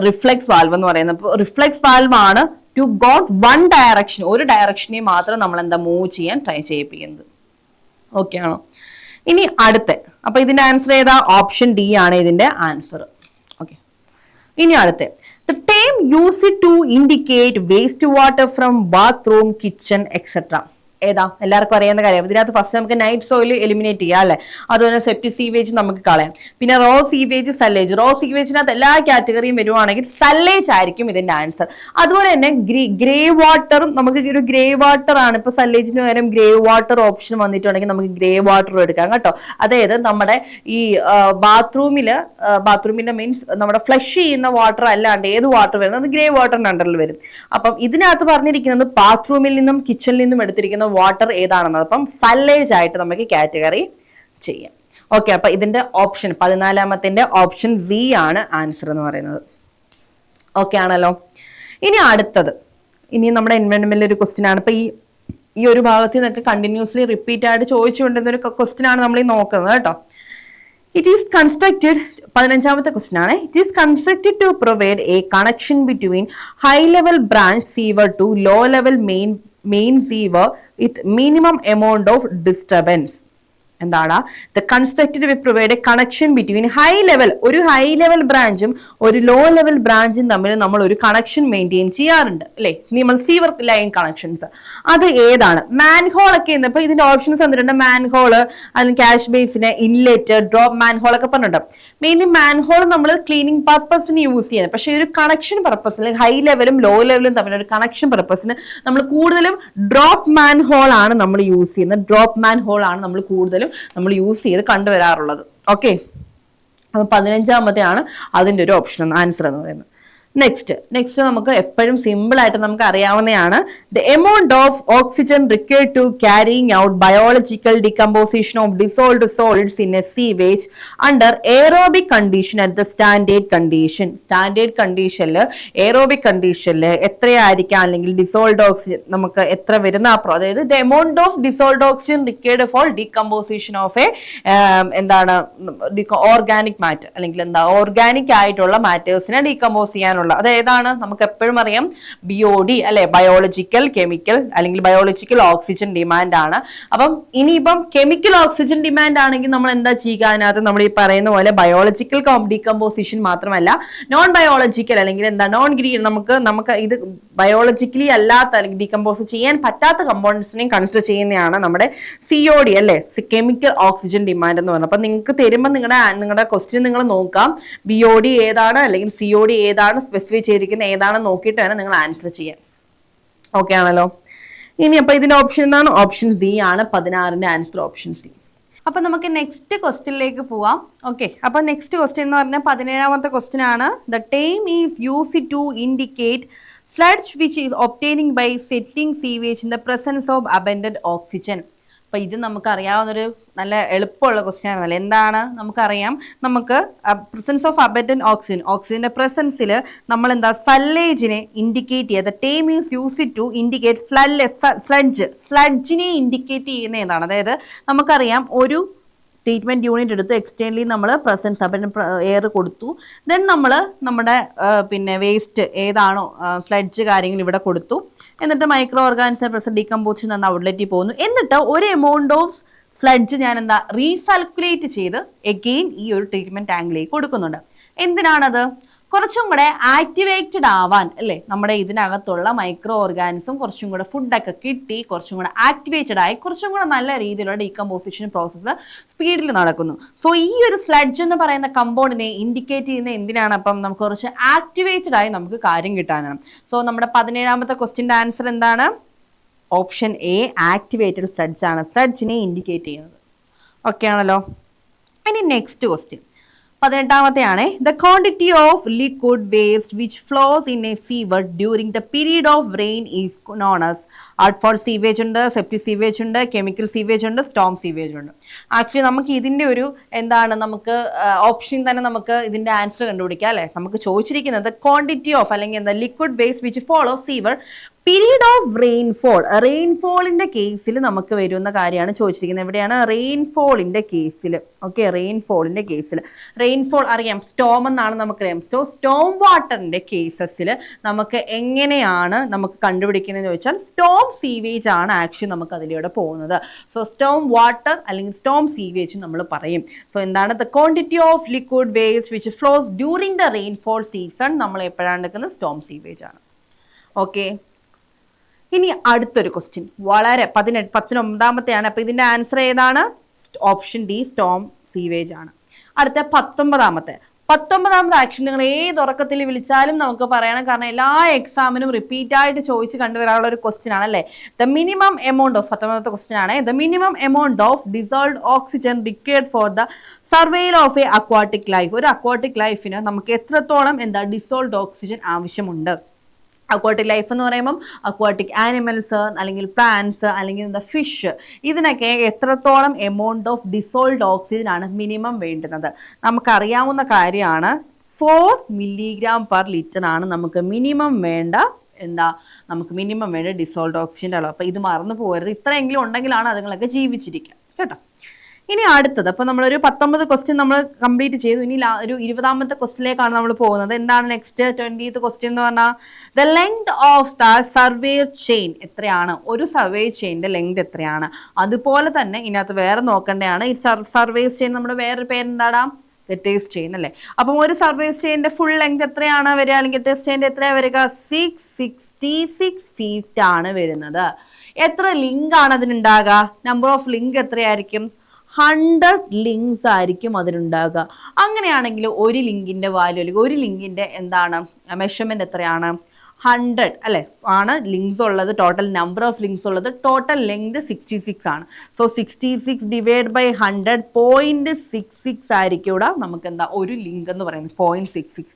S1: റിഫ്ലെക്സ് വാൽവ് എന്ന് പറയുന്നത്. റിഫ്ലെക്സ് വാൽവ് ആണ് ടു ഗോട്ട് വൺ ഡയറക്ഷൻ, ഒരു ഡയറക്ഷനെ മാത്രം നമ്മൾ മൂവ് ചെയ്യാൻ ട്രൈ ചെയ്യിപ്പിക്കുന്നത്. ഓക്കെ ആണോ? ഇനി അപ്പൊ ഇതിന്റെ ആൻസർ ഏതാ? ഓപ്ഷൻ ഡി ആണ് ഇതിന്റെ ആൻസർ. ഓക്കെ, ഇനി the term used to indicate wastewater from bathroom, kitchen, etc. ഏതാ? എല്ലാവർക്കും അറിയാവുന്ന കാര്യം. ഇതിനകത്ത് ഫസ്റ്റ് നമുക്ക് നൈറ്റ് സോയിൽ എലിമിനേറ്റ് ചെയ്യാം അല്ലെ. അതുപോലെ സെപ്റ്റിക് സീവേജ് നമുക്ക് കളയാം. പിന്നെ റോ സീവേജ്, സല്ലേജ്. റോ സീവേജിനകത്ത് എല്ലാ കാറ്റഗറിയും വരുവാണെങ്കിൽ സല്ലേജ് ആയിരിക്കും ഇതിന്റെ ആൻസർ. അതുപോലെ തന്നെ ഗ്രേ വാട്ടറും, നമുക്ക് ഒരു ഗ്രേ വാട്ടർ ആണ്. ഇപ്പൊ സല്ലേജിന് പകരം ഗ്രേ വാട്ടർ ഓപ്ഷൻ വന്നിട്ടുണ്ടെങ്കിൽ നമുക്ക് ഗ്രേ വാട്ടർ എടുക്കാം കേട്ടോ. അതായത് നമ്മുടെ ഈ ബാത്റൂമിന്റെ മീൻസ് നമ്മുടെ ഫ്ലഷ് ചെയ്യുന്ന വാട്ടർ അല്ലാണ്ട് ഏത് വാട്ടർ വരുന്നത് ഗ്രേ വാട്ടറിന്റെ അണ്ടറിൽ വരും. അപ്പം ഇതിനകത്ത് പറഞ്ഞിരിക്കുന്നത് ബാത്റൂമിൽ നിന്നും കിച്ചണിൽ നിന്നും എടുത്തിരിക്കുന്ന വാട്ടർ ഏതാണെന്നത്. അപ്പം സല്ലേജ് ആയിട്ട് നമുക്ക് കാറ്റഗറി ചെയ്യാം. ഓക്കെ, അപ്പൊ ഇതിന്റെ ഓപ്ഷൻ 14ാമത്തിന്റെ ഓപ്ഷൻ സി ആണ് ആൻസർ എന്ന് പറയുന്നത്. ഓക്കെ ആണല്ലോ. ഇനി നമ്മുടെ എൻവയോൺമെന്റിലെ ഒരു ക്വസ്റ്റ്യൻ ആണ്. ഇപ്പൊ ഈ ഒരു ഭാഗത്ത് നിന്നൊക്കെ കണ്ടിന്യൂസ്ലി റിപ്പീറ്റ് ആയിട്ട് ചോദിച്ചുകൊണ്ടിരുന്ന ഒരു ക്വസ്റ്റ്യൻ ആണ് നമ്മൾ ഈ നോക്കുന്നത് കേട്ടോ. It is constructed, 15ാമത്തെ ക്വസ്റ്റ്യൻ ആണ്. It is constructed to provide a connection between high level branch sewer to low level main sewer with minimum amount of disturbance. എന്താണ് the constructed provide A connection between high level, ഒരു ഹൈ ലെവൽ ബ്രാഞ്ചും ഒരു ലോ ലെവൽ ബ്രാഞ്ചും തമ്മിൽ നമ്മൾ ഒരു കണക്ഷൻ മെയിൻറ്റെയിൻ ചെയ്യാറുണ്ട് അല്ലേ, നമ്മൾ സീവർ ലൈൻ കണക്ഷൻസ്. അത് ഏതാണ്? മാൻഹോൾ ഒക്കെ ഇപ്പൊ ഇതിന്റെ ഓപ്ഷൻസ് തന്നിട്ടുണ്ട്. മാൻഹോള്, അല്ലെങ്കിൽ ക്യാഷ് ബേസിന്, ഇൻലെറ്റ്, ഡ്രോപ്പ് മാൻഹോൾ ഒക്കെ പറഞ്ഞിട്ടുണ്ട്. മെയിൻലി മാൻഹോൾ നമ്മൾ ക്ലീനിങ് പർപ്പസിന് യൂസ് ചെയ്യുന്നത്. പക്ഷേ ഒരു കണക്ഷൻ പർപ്പസിന് ഹൈ ലെവലും ലോ ലെവലും തമ്മിൽ ഒരു കണക്ഷൻ പർപ്പസിന് നമ്മൾ കൂടുതലും ഡ്രോപ്പ് മാൻഹോൾ ആണ് നമ്മൾ യൂസ് ചെയ്യുന്നത്. ഡ്രോപ്പ് മാൻഹോൾ ആണ് നമ്മൾ കൂടുതലും നമ്മൾ യൂസ് ചെയ്ത് കണ്ടുവരാറുള്ളത്. ഓക്കെ, അപ്പൊ 15ാമത്തെ ആണ് അതിന്റെ ഒരു ഓപ്ഷൻ ആൻസർ എന്ന് പറയുന്നത്. നെക്സ്റ്റ് നമുക്ക് എപ്പോഴും സിമ്പിൾ ആയിട്ട് നമുക്ക് അറിയാവുന്നതാണ്. The amount of oxygen required to carrying out biological decomposition of dissolved solids in a sewage under aerobic condition at the standard condition. Standard കണ്ടീഷനിൽ എയറോബിക് കണ്ടീഷനിൽ എത്രയായിരിക്കാം, അല്ലെങ്കിൽ ഡിസോൾവ്ഡ് ഓക്സിജൻ നമുക്ക് എത്ര വരുന്ന അതായത് the amount of dissolved oxygen required for decomposition of a എന്താണ് ഓർഗാനിക് മാറ്റർ, അല്ലെങ്കിൽ എന്താ ഓർഗാനിക് ആയിട്ടുള്ള മാറ്റേഴ്സിനെ ഡീകമ്പോസ് ചെയ്യാനുള്ള അത് ഏതാണ്? നമുക്ക് എപ്പോഴും അറിയാം BOD അല്ലെ, ബയോളജിക്കൽ കെമിക്കൽ അല്ലെങ്കിൽ ബയോളജിക്കൽ ഓക്സിജൻ ഡിമാൻഡ് ആണ്. അപ്പം ഇനിയിപ്പം കെമിക്കൽ ഓക്സിജൻ ഡിമാൻഡ് ആണെങ്കിൽ നമ്മൾ എന്താ ചെയ്യുക? അതിനകത്ത് നമ്മൾ ഈ പറയുന്ന പോലെ ബയോളജിക്കൽ ഡീകമ്പോസിഷൻ മാത്രമല്ല നോൺ ബയോളജിക്കൽ അല്ലെങ്കിൽ എന്താ നോൺ ഗ്രീൻ നമുക്ക് ഇത് ബയോളജിക്കലി അല്ലാത്ത അല്ലെങ്കിൽ ഡീകമ്പോസ് ചെയ്യാൻ പറ്റാത്ത കമ്പോണൻസിനെയും കൺസിഡർ ചെയ്യുന്നതാണ് നമ്മുടെ COD അല്ലെ, കെമിക്കൽ ഓക്സിജൻ ഡിമാൻഡ് എന്ന് പറയുന്നത്. അപ്പൊ നിങ്ങൾക്ക് തരുമ്പോൾ നിങ്ങളുടെ ക്വസ്റ്റ്യൻ നിങ്ങൾ നോക്കാം BOD ഏതാണ് അല്ലെങ്കിൽ COD ഏതാണ് സ്പെസിഫൈ ചെയ്തിരിക്കുന്ന ഏതാണെന്ന് നോക്കിയിട്ട് വേണം നിങ്ങൾ ആൻസർ ചെയ്യാൻ. ഓക്കെ ആണല്ലോ. ഇനി അപ്പൊ ഇതിന്റെ ഓപ്ഷൻ എന്താണ്? ഓപ്ഷൻ സി ആണ് 16ന്റെ ആൻസർ, ഓപ്ഷൻ സി. അപ്പൊ നമുക്ക് നെക്സ്റ്റ് ക്വസ്റ്റ്യനിലേക്ക് പോവാം. ഓക്കെ, അപ്പൊ നെക്സ്റ്റ് ക്വസ്റ്റ്യൻ എന്ന് പറഞ്ഞാൽ 17ാമത്തെ ക്വസ്റ്റ്യൻ ആണ്. The term is used to indicate sludge which is obtaining by setting sewage in the presence of abundant oxygen. അപ്പൊ ഇത് നമുക്ക് അറിയാവുന്നൊരു നല്ല എളുപ്പമുള്ള ക്വസ്റ്റ്യൻ ആണല്ലോ. എന്താണ്? നമുക്കറിയാം, നമുക്ക് പ്രസൻസ് ഓഫ് അബൻഡന്റ് ഓക്സിജന്റെ പ്രസൻസിൽ നമ്മൾ എന്താ സല്ലേജിനെ ഇൻഡിക്കേറ്റ് ചെയ്യുക. Term is used to indicate സ്ലഡ്ജിനെ ഇൻഡിക്കേറ്റ് ചെയ്യുന്ന ഏതാണ്? അതായത് നമുക്കറിയാം ഒരു ട്രീറ്റ്മെന്റ് യൂണിറ്റ് എടുത്തു, എക്സ്റ്റേണലി നമ്മൾ പ്രസൻസ് അബൻഡന്റ് എയർ കൊടുത്തു, ദെൻ നമ്മൾ നമ്മുടെ പിന്നെ വേസ്റ്റ് ഏതാണോ സ്ലഡ്ജ് കാര്യങ്ങൾ ഇവിടെ കൊടുത്തു, എന്നിട്ട് മൈക്രോ ഓർഗാനിസം പ്രസന്റ് ഡീകമ്പോസിഷൻ എന്ന ഔട്ട്ലെറ്റിൽ പോകുന്നു. എന്നിട്ട് ഒരു എമൗണ്ട് ഓഫ് സ്ലഡ്ജ് ഞാൻ എന്താ റീസർക്കുലേറ്റ് ചെയ്ത് എഗെയിൻ ഈ ഒരു ട്രീറ്റ്മെന്റ് ടാങ്കിലേക്ക് കൊടുക്കുന്നുണ്ട്. എന്തിനാണത്? കുറച്ചും കൂടെ ആക്ടിവേറ്റഡ് ആവാൻ അല്ലേ, നമ്മുടെ ഇതിനകത്തുള്ള മൈക്രോ ഓർഗാനിസം കുറച്ചും കൂടെ ഫുഡൊക്കെ കിട്ടി കുറച്ചും കൂടെ ആക്ടിവേറ്റഡ് ആയി കുറച്ചും കൂടെ നല്ല രീതിയിലുള്ള ഡീകമ്പോസിഷൻ പ്രോസസ്സ് സ്പീഡിൽ നടക്കുന്നു. സോ ഈ ഒരു സ്ലഡ്ജ് എന്ന് പറയുന്ന കമ്പൗണ്ടിനെ ഇൻഡിക്കേറ്റ് ചെയ്യുന്ന എന്തിനാണ്? അപ്പം നമുക്ക് കുറച്ച് ആക്ടിവേറ്റഡ് ആയി നമുക്ക് കാര്യം കിട്ടാനാണ്. സോ നമ്മുടെ 17ാമത്തെ ക്വസ്റ്റ്യൻ്റെ ആൻസർ എന്താണ്? ഓപ്ഷൻ എ, ആക്ടിവേറ്റഡ് സ്ലഡ്ജ് ആണ് സ്ലഡ്ജിനെ ഇൻഡിക്കേറ്റ് ചെയ്യുന്നത്. ഓക്കെ ആണല്ലോ. ഇനി നെക്സ്റ്റ് ക്വസ്റ്റ്യൻ 18ാമത്തെയാണ്. The quantity of liquid waste which flows in a sewer during the period of rain is known as outfall sewage ഉണ്ട്, സെപ്റ്റിക് സീവേജ് ഉണ്ട്, കെമിക്കൽ സീവേജ് ഉണ്ട്, സ്റ്റോം സീവേജ് ഉണ്ട്. ആക്ച്വലി നമുക്ക് ഇതിന്റെ ഒരു എന്താണ് നമുക്ക് ഓപ്ഷൻ തന്നെ നമുക്ക് ഇതിന്റെ ആൻസർ കണ്ടുപിടിക്കാം അല്ലെ. നമുക്ക് ചോദിച്ചിരിക്കുന്നത് ക്വാണ്ടിറ്റി ഓഫ് അല്ലെങ്കിൽ എന്താ liquid waste which follow sewer period of റെയിൻഫോളിന്റെ കേസിൽ നമുക്ക് വരുന്ന കാര്യമാണ് ചോദിച്ചിരിക്കുന്നത്. എവിടെയാണ്? റെയിൻഫോളിന്റെ കേസിൽ. ഓക്കെ, റെയിൻഫോളിന്റെ കേസിൽ റെയിൻഫോൾ അറിയാം, സ്റ്റോം എന്നാണ് നമുക്കറിയാം. സ്റ്റോം വാട്ടറിന്റെ കേസസിൽ നമുക്ക് എങ്ങനെയാണ് നമുക്ക് കണ്ടുപിടിക്കുന്നതെന്ന് ചോദിച്ചാൽ സ്റ്റോം സീവേജ് ആണ് ആക്ച്വലി നമുക്ക് അതിലൂടെ പോകുന്നത്. സോ സ്റ്റോം വാട്ടർ അല്ലെങ്കിൽ സ്റ്റോം സീവേജ് നമ്മൾ പറയും. സോ എന്താണ്? The quantity of liquid waste which flows during the rainfall season നമ്മൾ എപ്പോഴാണ് എടുക്കുന്നത്? സ്റ്റോം സീവേജ് ആണ്. ഓക്കെ, ഇനി അടുത്തൊരു ക്വസ്റ്റ്യൻ വളരെ 19ാമത്തെയാണ്. അപ്പൊ ഇതിന്റെ ആൻസർ ഏതാണ്? ഓപ്ഷൻ ഡി, സ്റ്റോം സീവേജ് ആണ്. അടുത്ത 19ാമത്തെ ആക്ഷൻ നിങ്ങൾ ഏത് ഉറക്കത്തിൽ വിളിച്ചാലും നമുക്ക് പറയണം, കാരണം എല്ലാ എക്സാമിനും റിപ്പീറ്റ് ആയിട്ട് ചോദിച്ച് കണ്ടുവരാനുള്ള ഒരു ക്വസ്റ്റ്യൻ ആണ് അല്ലേ. ദ മിനിമം എമൗണ്ട് ഓഫ് 19ാമത്തെ ക്വസ്റ്റ്യൻ ആണ്. The minimum amount of dissolved oxygen required for the survival of a aquatic life. ഒരു അക്വാട്ടിക് ലൈഫിന് നമുക്ക് എത്രത്തോളം എന്താ ഡിസോൾവ്ഡ് ഓക്സിജൻ ആവശ്യമുണ്ട്? അക്വാട്ടിക് ലൈഫ് എന്ന് പറയുമ്പം അക്വാട്ടിക് ആനിമൽസ് അല്ലെങ്കിൽ പ്ലാന്റ്സ് അല്ലെങ്കിൽ എന്താ ഫിഷ്, ഇതിനൊക്കെ എത്രത്തോളം എമൗണ്ട് ഓഫ് ഡിസോൾവ്ഡ് ഓക്സിജൻ ആണ് മിനിമം വേണ്ടുന്നത്? നമുക്കറിയാവുന്ന കാര്യമാണ് 4 mg/L ആണ് നമുക്ക് മിനിമം വേണ്ട എന്താ നമുക്ക് മിനിമം വേണ്ട ഡിസോൾഡ് ഓക്സിജൻ്റെ അളവ്. അപ്പോൾ ഇത് മറന്നു പോകരുത്. ഇത്രയെങ്കിലും ഉണ്ടെങ്കിലാണ് അതുങ്ങളൊക്കെ ജീവിച്ചിരിക്കുക കേട്ടോ. ഇനി അടുത്തത്, അപ്പോൾ നമ്മളൊരു 19 ക്വസ്റ്റ്യൻ നമ്മൾ കംപ്ലീറ്റ് ചെയ്തു. ഇനി ഒരു 20ാമത്തെ ക്വസ്റ്റ്യനിലേക്കാണ് നമ്മൾ പോകുന്നത്. എന്താണ് നെക്സ്റ്റ് 20th ക്വസ്റ്റ്യൻ എന്ന് പറഞ്ഞാൽ the length of the survey chain എത്രയാണ്? ഒരു സർവേ ചെയിൻ്റെ ലെങ്ത് എത്രയാണ്? അതുപോലെ തന്നെ ഇതിനകത്ത് വേറെ നോക്കേണ്ടതാണ്. ഈ സർവേ ചെയിൻ നമ്മുടെ വേറൊരു പേരെന്താടാ? ഗെറ്റേഴ്സ് ചെയിൻ അല്ലേ. അപ്പം ഒരു സർവേ ചെയിൻ്റെ ഫുൾ ലെങ്ത് എത്രയാണ് വരിക? അല്ലെങ്കിൽ ഗെറ്റേഴ്സ് ചെയിൻ്റെ എത്രയാണ് വരിക? 666 ഫീറ്റ് ആണ് വരുന്നത്. എത്ര ലിങ്ക് ആണ് അതിനുണ്ടാകുക? നമ്പർ ഓഫ് ലിങ്ക് എത്രയായിരിക്കും? 100 ലിങ്ക്സ് ആയിരിക്കും അതിനുണ്ടാകുക. അങ്ങനെയാണെങ്കിൽ ഒരു ലിങ്കിന്റെ വാല്യൂ അല്ലെങ്കിൽ ഒരു ലിങ്കിന്റെ എന്താണ് മെഷർമെന്റ് എത്രയാണ്? 100 അല്ലെ ആണ് ലിങ്ക്സ് ഉള്ളത്. ടോട്ടൽ നമ്പർ ഓഫ് ലിങ്ക്സ് ഉള്ളത്. ടോട്ടൽ ലെങ്ത് 66 ആണ്. സോ 66 ഡിവൈഡ് ബൈ 100 0.66 ആയിരിക്കും ഇവിടെ നമുക്ക് എന്താ ഒരു ലിങ്ക് എന്ന് പറയുന്നത് 0.66.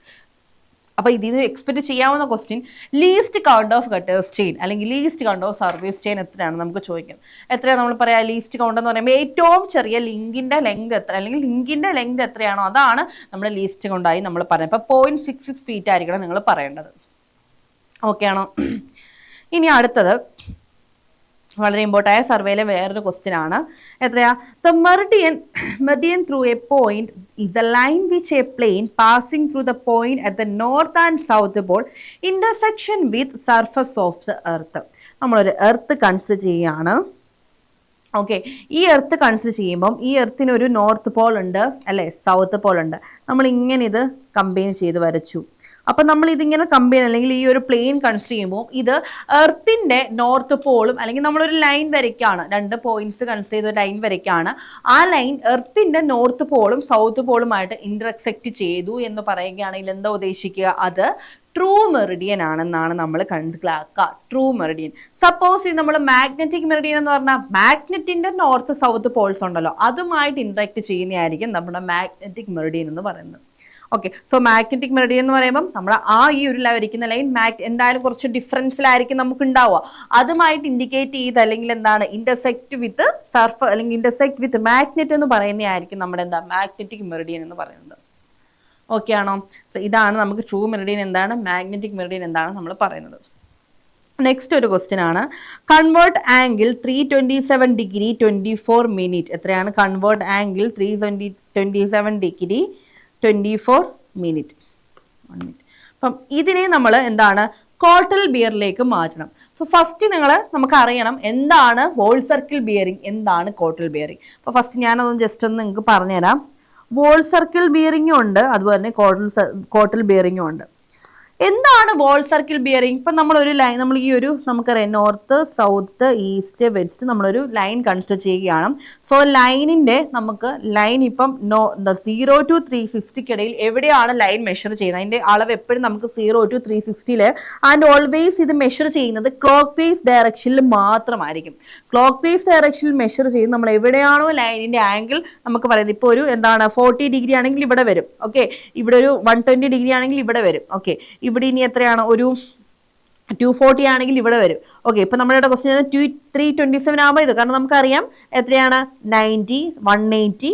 S1: അപ്പോൾ ഇതിൽ നിന്ന് എക്സ്പെക്ട് ചെയ്യാവുന്ന question least count of Gunter's chain അല്ലെങ്കിൽ least count of service chain എത്രയാണ് നമുക്ക് ചോദിക്കാം. എത്രയാണ് നമ്മൾ പറയാ? ലീസ്റ്റ് കൗണ്ട് എന്ന് പറയുമ്പോൾ ഏറ്റവും ചെറിയ ലിങ്കിന്റെ ലെങ്ത് എത്ര അല്ലെങ്കിൽ ലിങ്കിന്റെ ലെങ്ത് എത്രയാണോ അതാണ് നമ്മൾ ലീസ്റ്റ് കൗണ്ടായി നമ്മൾ പറയുന്നത്. അപ്പോൾ 0.66 ഫീറ്റ് ആയിരിക്കണം നിങ്ങൾ പറയേണ്ടത്. ഓക്കെ ആണോ? ഇനി അടുത്തത് വളരെ ഇമ്പോർട്ടൻ്റ് ആയ സർവേയിലെ വേറൊരു ക്വസ്റ്റ്യൻ ആണ്. എത്രയാ? The Meridian through A point is the line which a plane passing through the point at the north and south pole intersection with surface of the earth. നമ്മളൊരു എർത്ത് കൺസിഡർ ചെയ്യുകയാണ്. ഓക്കെ, ഈ എർത്ത് കൺസിഡർ ചെയ്യുമ്പം ഈ എർത്തിനൊരു നോർത്ത് പോൾ ഉണ്ട് അല്ലേ, സൗത്ത് പോൾ ഉണ്ട്. നമ്മൾ ഇങ്ങനെ ഇത് കമ്പൈൻ ചെയ്ത് വരച്ചു. അപ്പം നമ്മൾ ഇതിങ്ങനെ കമ്പൈൻ അല്ലെങ്കിൽ ഈ ഒരു പ്ലെയിൻ കൺസിഡർ ചെയ്യുമ്പോൾ ഇത് എർത്തിൻ്റെ നോർത്ത് പോളും അല്ലെങ്കിൽ നമ്മളൊരു ലൈൻ വരയ്ക്കാണ്. 2 പോയിന്റ്സ് കൺസിഡർ ചെയ്ത ഒരു ലൈൻ വരയ്ക്കാണ്. ആ ലൈൻ എർത്തിൻ്റെ നോർത്ത് പോളും സൗത്ത് പോളുമായിട്ട് ഇന്റർസെക്റ്റ് ചെയ്തു എന്ന് പറയുകയാണെങ്കിൽ എന്താ ഉദ്ദേശിക്കുക? അത് ട്രൂ മെറിഡിയൻ ആണെന്നാണ് നമ്മൾ മനസ്സിലാക്കുക. True Meridian. സപ്പോസ് ഇത് നമ്മൾ മാഗ്നറ്റിക് മെറിഡിയൻ എന്ന് പറഞ്ഞാൽ മാഗ്നറ്റിന്റെ നോർത്ത് സൗത്ത് പോൾസ് ഉണ്ടല്ലോ അതുമായിട്ട് ഇന്ററാക്ട് ചെയ്യുന്നതായിരിക്കും നമ്മുടെ മാഗ്നറ്റിക് മെറിഡിയൻ എന്ന് പറയുന്നത്. ഓക്കെ, സോ മാഗ്നറ്റിക് മെറിഡിയൻ എന്ന് പറയുമ്പോൾ നമ്മുടെ ഈ ഒരു വരയ്ക്കുന്ന ലൈൻ എന്തായാലും കുറച്ച് ഡിഫറൻസിലായിരിക്കും നമുക്ക് ഉണ്ടാവുക. അതുമായിട്ട് ഇൻഡിക്കേറ്റ് ചെയ്ത് അല്ലെങ്കിൽ എന്താണ് ഇന്റർസെക്ട് വിത്ത് സർഫ് അല്ലെങ്കിൽ ഇന്റർസെക്ട് വിത്ത് മാഗ്നറ്റ് എന്ന് പറയുന്നതായിരിക്കും നമ്മുടെ എന്താ മാഗ്നറ്റിക് മെറിഡിയൻ എന്ന് പറയുന്നത്. ഓക്കെ ആണോ? ഇതാണ് നമുക്ക് ട്രൂ മെറിഡിയൻ എന്താണ്, മാഗ്നറ്റിക് മെറിഡിയൻ എന്താണ് നമ്മൾ പറയുന്നത്. നെക്സ്റ്റ് ഒരു ക്വസ്റ്റ്യൻ ആണ്. കൺവേർട്ട് ആംഗിൾ 327 ഡിഗ്രി 24 മിനിറ്റ് എത്രയാണ്? Convert angle 327 degree 24 minute. അപ്പം ഇതിനെ നമ്മൾ എന്താണ് കോട്ടൽ ബിയറിലേക്ക് മാറ്റണം. സോ ഫസ്റ്റ് നമുക്ക് അറിയണം എന്താണ് വോൾ സർക്കിൾ ബിയറിംഗ്, എന്താണ് കോട്ടൽ ബിയറിംഗ്. അപ്പോൾ ഫസ്റ്റ് ഞാനതൊന്ന് ജസ്റ്റ് ഒന്ന് നിങ്ങൾക്ക് പറഞ്ഞുതരാം. വോൾ സർക്കിൾ ബിയറിംഗും ഉണ്ട്, അതുപോലെ തന്നെ കോട്ടൽ ബിയറിംഗും ഉണ്ട്. എന്താണ് വോൾ സർക്കിൾ ബിയറിംഗ്? ഇപ്പം നമ്മളൊരു ലൈൻ നമ്മൾ ഈ ഒരു നമുക്കറിയാം നോർത്ത് സൗത്ത് ഈസ്റ്റ് വെസ്റ്റ് നമ്മളൊരു ലൈൻ കൺസിഡർ ചെയ്യുകയാണ്. സോ ലൈനിൻ്റെ നമുക്ക് ലൈൻ ഇപ്പം 0 to 360 ഇടയിൽ എവിടെയാണ് ലൈൻ മെഷർ ചെയ്യുന്നത്? അതിൻ്റെ അളവ് എപ്പോഴും നമുക്ക് 0 to 360 ആൻഡ് ഓൾവേസ് ഇത് മെഷർ ചെയ്യുന്നത് ക്ലോക്ക് വേസ് ഡയറക്ഷനിൽ മാത്രമായിരിക്കും. ക്ലോക്ക് വേസ് ഡയറക്ഷനിൽ മെഷർ ചെയ്ത് നമ്മൾ എവിടെയാണോ ലൈനിൻ്റെ ആംഗിൾ നമുക്ക് പറയുന്നത് ഇപ്പോൾ ഒരു എന്താണ് 40 ഡിഗ്രി ആണെങ്കിൽ ഇവിടെ വരും. ഓക്കെ, ഇവിടെ ഒരു 120 ഡിഗ്രി ആണെങ്കിൽ ഇവിടെ വരും. ഓക്കെ, ഇവിടെ ഇനി എത്രയാണ്? ഒരു 240 ആണെങ്കിൽ ഇവിടെ വരും. ഓക്കെ, ഇപ്പം നമ്മുടെ ക്വസ്റ്റ്യൻ 327 ആകുമ്പോൾ ഇത് കാരണം നമുക്കറിയാം എത്രയാണ് 90, 180,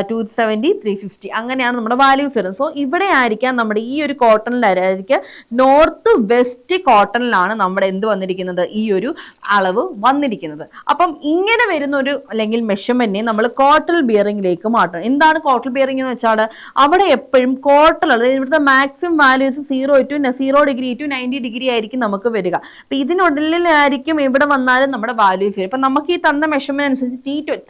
S1: 270, 350 അങ്ങനെയാണ് നമ്മുടെ വാല്യൂസ് വരുന്നത്. സോ ഇവിടെ ആയിരിക്കാം നമ്മുടെ ഈ ഒരു കോട്ടണിലായിരിക്കും നോർത്ത് വെസ്റ്റ് കോട്ടണിലാണ് നമ്മുടെ എന്ത് വന്നിരിക്കുന്നത് ഈ ഒരു അളവ് വന്നിരിക്കുന്നത്. അപ്പം ഇങ്ങനെ വരുന്ന ഒരു അല്ലെങ്കിൽ മെഷർമെന്റിനെ നമ്മൾ കോട്ടൽ ബിയറിംഗിലേക്ക് മാറ്റണം. എന്താണ് കോട്ടൽ ബിയറിംഗ് എന്ന് വെച്ചാൽ അവിടെ എപ്പോഴും കോട്ടൽ അതായത് ഇവിടുത്തെ maximum values 0 degree to 90 degree ആയിരിക്കും നമുക്ക് വരിക. അപ്പം ഇതിനുള്ളിലായിരിക്കും ഇവിടെ വന്നാലും നമ്മുടെ വാല്യൂസ് വരും. അപ്പം നമുക്ക് ഈ തന്ന മെഷർമെന്റ് അനുസരിച്ച്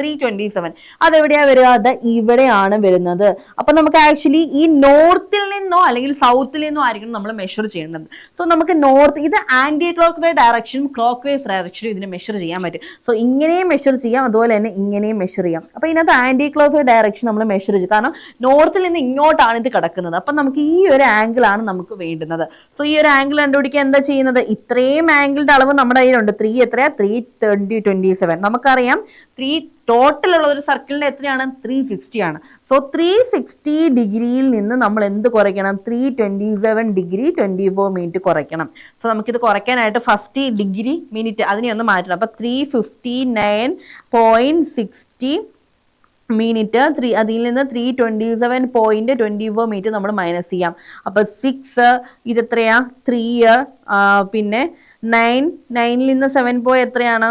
S1: 327 അതെവിടെയാണ് വരിക? അത് ഇവിടെയാണ് വരുന്നത്. അപ്പൊ നമുക്ക് ആക്ച്വലി ഈ നോർത്തിൽ നിന്നോ അല്ലെങ്കിൽ സൗത്തിൽ നിന്നോ ആയിരിക്കും നമ്മൾ മെഷർ ചെയ്യേണ്ടത്. സോ നമുക്ക് നോർത്ത് ഇത് ആന്റി ക്ലോക്ക് വേ ഡയറക്ഷനും ക്ലോക്ക് വേസ് ഡയറക്ഷനും ഇതിന് മെഷർ ചെയ്യാൻ പറ്റും. സോ ഇങ്ങനെയും മെഷർ ചെയ്യാം, അതുപോലെ തന്നെ ഇങ്ങനെയും മെഷർ ചെയ്യാം. അപ്പൊ ഇതിനകത്ത് ആന്റി ക്ലോക്ക് വേ ഡയറക്ഷൻ നമ്മൾ മെഷർ ചെയ്യും, കാരണം നോർത്തിൽ നിന്ന് ഇങ്ങോട്ടാണ് ഇത് കിടക്കുന്നത്. അപ്പൊ നമുക്ക് ഈ ഒരു ആംഗിൾ ആണ് നമുക്ക് വേണ്ടുന്നത്. സോ ഈ ഒരു ആംഗിൾ കണ്ടുപിടിക്കാൻ എന്താ ചെയ്യുന്നത്? ഇത്രയും ആംഗിളിന്റെ അളവ് നമ്മുടെ കയ്യിലുണ്ട്. 3 എത്രയാ? 327. നമുക്കറിയാം 3 ടോട്ടൽ ഉള്ള ഒരു സർക്കിളിന്റെ എത്രയാണ്? 360 ആണ്. സോ 360 ഡിഗ്രിയിൽ നിന്ന് നമ്മൾ എന്ത് കുറയ്ക്കണം? 327 ഡിഗ്രി 24 മിനിറ്റ് കുറയ്ക്കണം. സോ നമുക്കിത് കുറയ്ക്കാനായിട്ട് ഫസ്റ്റ് ഡിഗ്രി മിനിറ്റ് അതിനെ ഒന്ന് മാറ്റണം. അപ്പൊ 359.60 മിനിറ്റ് അതിൽ നിന്ന് 327.24 മിനിറ്റ് നമ്മൾ മൈനസ് ചെയ്യാം. അപ്പോൾ 6 ഇതെത്രയാ 3 പിന്നെ 9 നിന്ന് 7 പോയ എത്രയാണ്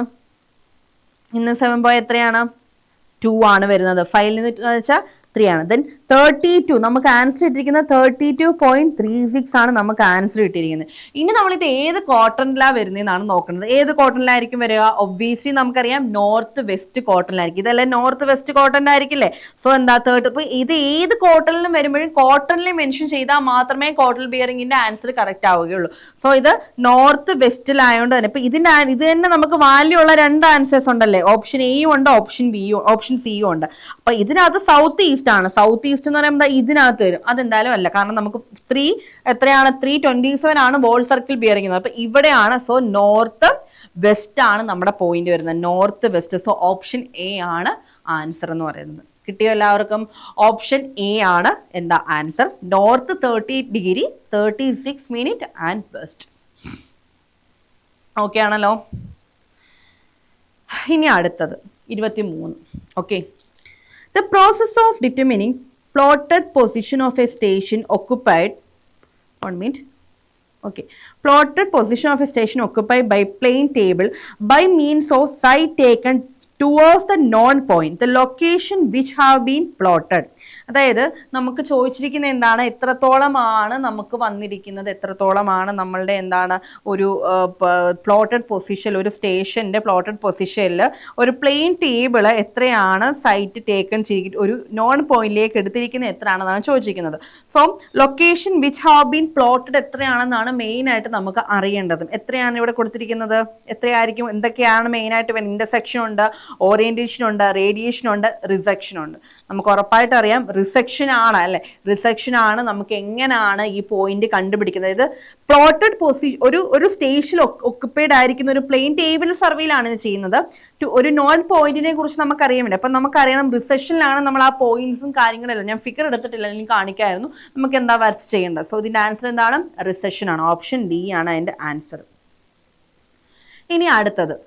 S1: 2 ആണ് വരുന്നത്. 5 നിന്ന് വെച്ചാൽ 3 ആണ്. ദെൻ 32 നമുക്ക് ആൻസർ ഇട്ടിരിക്കുന്നത് 32.36 ആണ് നമുക്ക് ആൻസർ ഇട്ടിരിക്കുന്നത്. ഇനി നമ്മളിത് ഏത് ക്വാർട്ടറിലാണ് വരുന്നതെന്നാണ് നോക്കുന്നത്. ഏത് ക്വാർട്ടറിലായിരിക്കും വരിക? ഒബ്വിയസ്ലി നമുക്കറിയാം നോർത്ത് വെസ്റ്റ് ക്വാർട്ടറിലായിരിക്കും. ഇതല്ലേ നോർത്ത് വെസ്റ്റ് ക്വാർട്ടറിലായിരിക്കില്ലേ? സോ എന്താ ഇപ്പൊ ഇത് ഏത് ക്വാർട്ടറിലും വരുമ്പോഴും ക്വാർട്ടറിൽ മെൻഷൻ ചെയ്താൽ മാത്രമേ ക്വാർട്ടർ ബിയറിംഗിന്റെ ആൻസർ കറക്റ്റ് ആവുകയുള്ളൂ. സോ ഇത് നോർത്ത് വെസ്റ്റിലായതുകൊണ്ട് തന്നെ ഇപ്പൊ ഇത് തന്നെ നമുക്ക് വാല്യൂ ഉള്ള 2 ആൻസേഴ്സ് ഉണ്ടല്ലേ, ഓപ്ഷൻ എയും ഉണ്ട് ഓപ്ഷൻ സിയും ഉണ്ട്. അപ്പൊ ഇതിനകത്ത് സൗത്ത് ഈസ്റ്റ് ആണ്. സൗത്ത് ഈസ്റ്റ് എന്ന് പറയുമ്പോൾ ഇതിനകത്ത് വരും. അതെന്തായാലും അല്ല, കാരണം നമുക്ക് 327 ആണ് വോൾ സർക്കിൾ ബിയറിംഗ്. അപ്പൊ ഇവിടെയാണ്. സോ നോർത്ത് വെസ്റ്റ് ആണ് നമ്മുടെ പോയിന്റ് വരുന്നത്, north west. So option A ആണ് ആൻസർ എന്ന് പറയുന്നത്. കിട്ടിയോ എല്ലാവർക്കും? ഓപ്ഷൻ എ ആണ് എന്താ answer. North 30 degree 36 minute and west. Okay ആണല്ലോ. ഇനി അടുത്തത് 23. Okay, the process of determining plotted position of a station occupied, one minute, okay, plotted position of a station occupied by plane table by means of site taken towards the known point, the location which have been plotted. അതായത് നമുക്ക് ചോദിച്ചിരിക്കുന്ന എന്താണ്, എത്രത്തോളമാണ് നമുക്ക് വന്നിരിക്കുന്നത്, എത്രത്തോളമാണ് നമ്മളുടെ എന്താണ് ഒരു പ്ലോട്ടഡ് പൊസിഷൻ, ഒരു സ്റ്റേഷൻ്റെ പ്ലോട്ടഡ് പൊസിഷനിൽ ഒരു പ്ലെയിൻ ടേബിൾ എത്രയാണ് സൈറ്റ് ടേക്കൺ ചെയ്ത് ഒരു നോൺ പോയിന്റിലേക്ക് എടുത്തിരിക്കുന്നത് എത്രയാണെന്നാണ് ചോദിച്ചിരിക്കുന്നത്. So location which have been plotted എത്രയാണെന്നാണ് മെയിനായിട്ട് നമുക്ക് അറിയേണ്ടത്. എത്രയാണ് ഇവിടെ കൊടുത്തിരിക്കുന്നത്, എത്രയായിരിക്കും, എന്തൊക്കെയാണ് മെയിനായിട്ട് വരുന്നത്? ഇൻ്റർസെക്ഷൻ ഉണ്ട്, ഓറിയന്റേഷൻ ഉണ്ട്, റേഡിയേഷൻ ഉണ്ട്, റിസെക്ഷൻ ഉണ്ട്. നമുക്ക് ഉറപ്പായിട്ട് അറിയാം റിസെക്ഷൻ ആണ് അല്ലെ. റിസെക്ഷൻ ആണ് നമുക്ക് എങ്ങനെയാണ് ഈ പോയിന്റ് കണ്ടുപിടിക്കുന്നത്. ഇത് പ്ലോട്ടഡ് പൊസിഷൻ ഒരു സ്റ്റേഷനിൽ ഒക്കുപ്പൈഡ് ആയിരിക്കുന്ന ഒരു പ്ലെയിൻ ടേബിൾ സർവേയിലാണ് ഇത് ചെയ്യുന്നത്. ഒരു നോൺ പോയിന്റിനെ കുറിച്ച് നമുക്ക് അറിയാൻ വേണ്ടി, അപ്പം നമുക്കറിയണം റിസെക്ഷനിലാണ് നമ്മൾ ആ പോയിന്റ്സും കാര്യങ്ങളെല്ലാം. ഞാൻ ഫിഗർ എടുത്തിട്ടില്ല, എനിക്ക് കാണിക്കായിരുന്നു. നമുക്ക് എന്താ വരച്ച് ചെയ്യേണ്ടത്? സോ ഇതിന്റെ ആൻസർ എന്താണ്? റിസെക്ഷൻ ആണ്. ഓപ്ഷൻ ഡി ആണ് അതിന്റെ ആൻസർ. ഇനി അടുത്തത്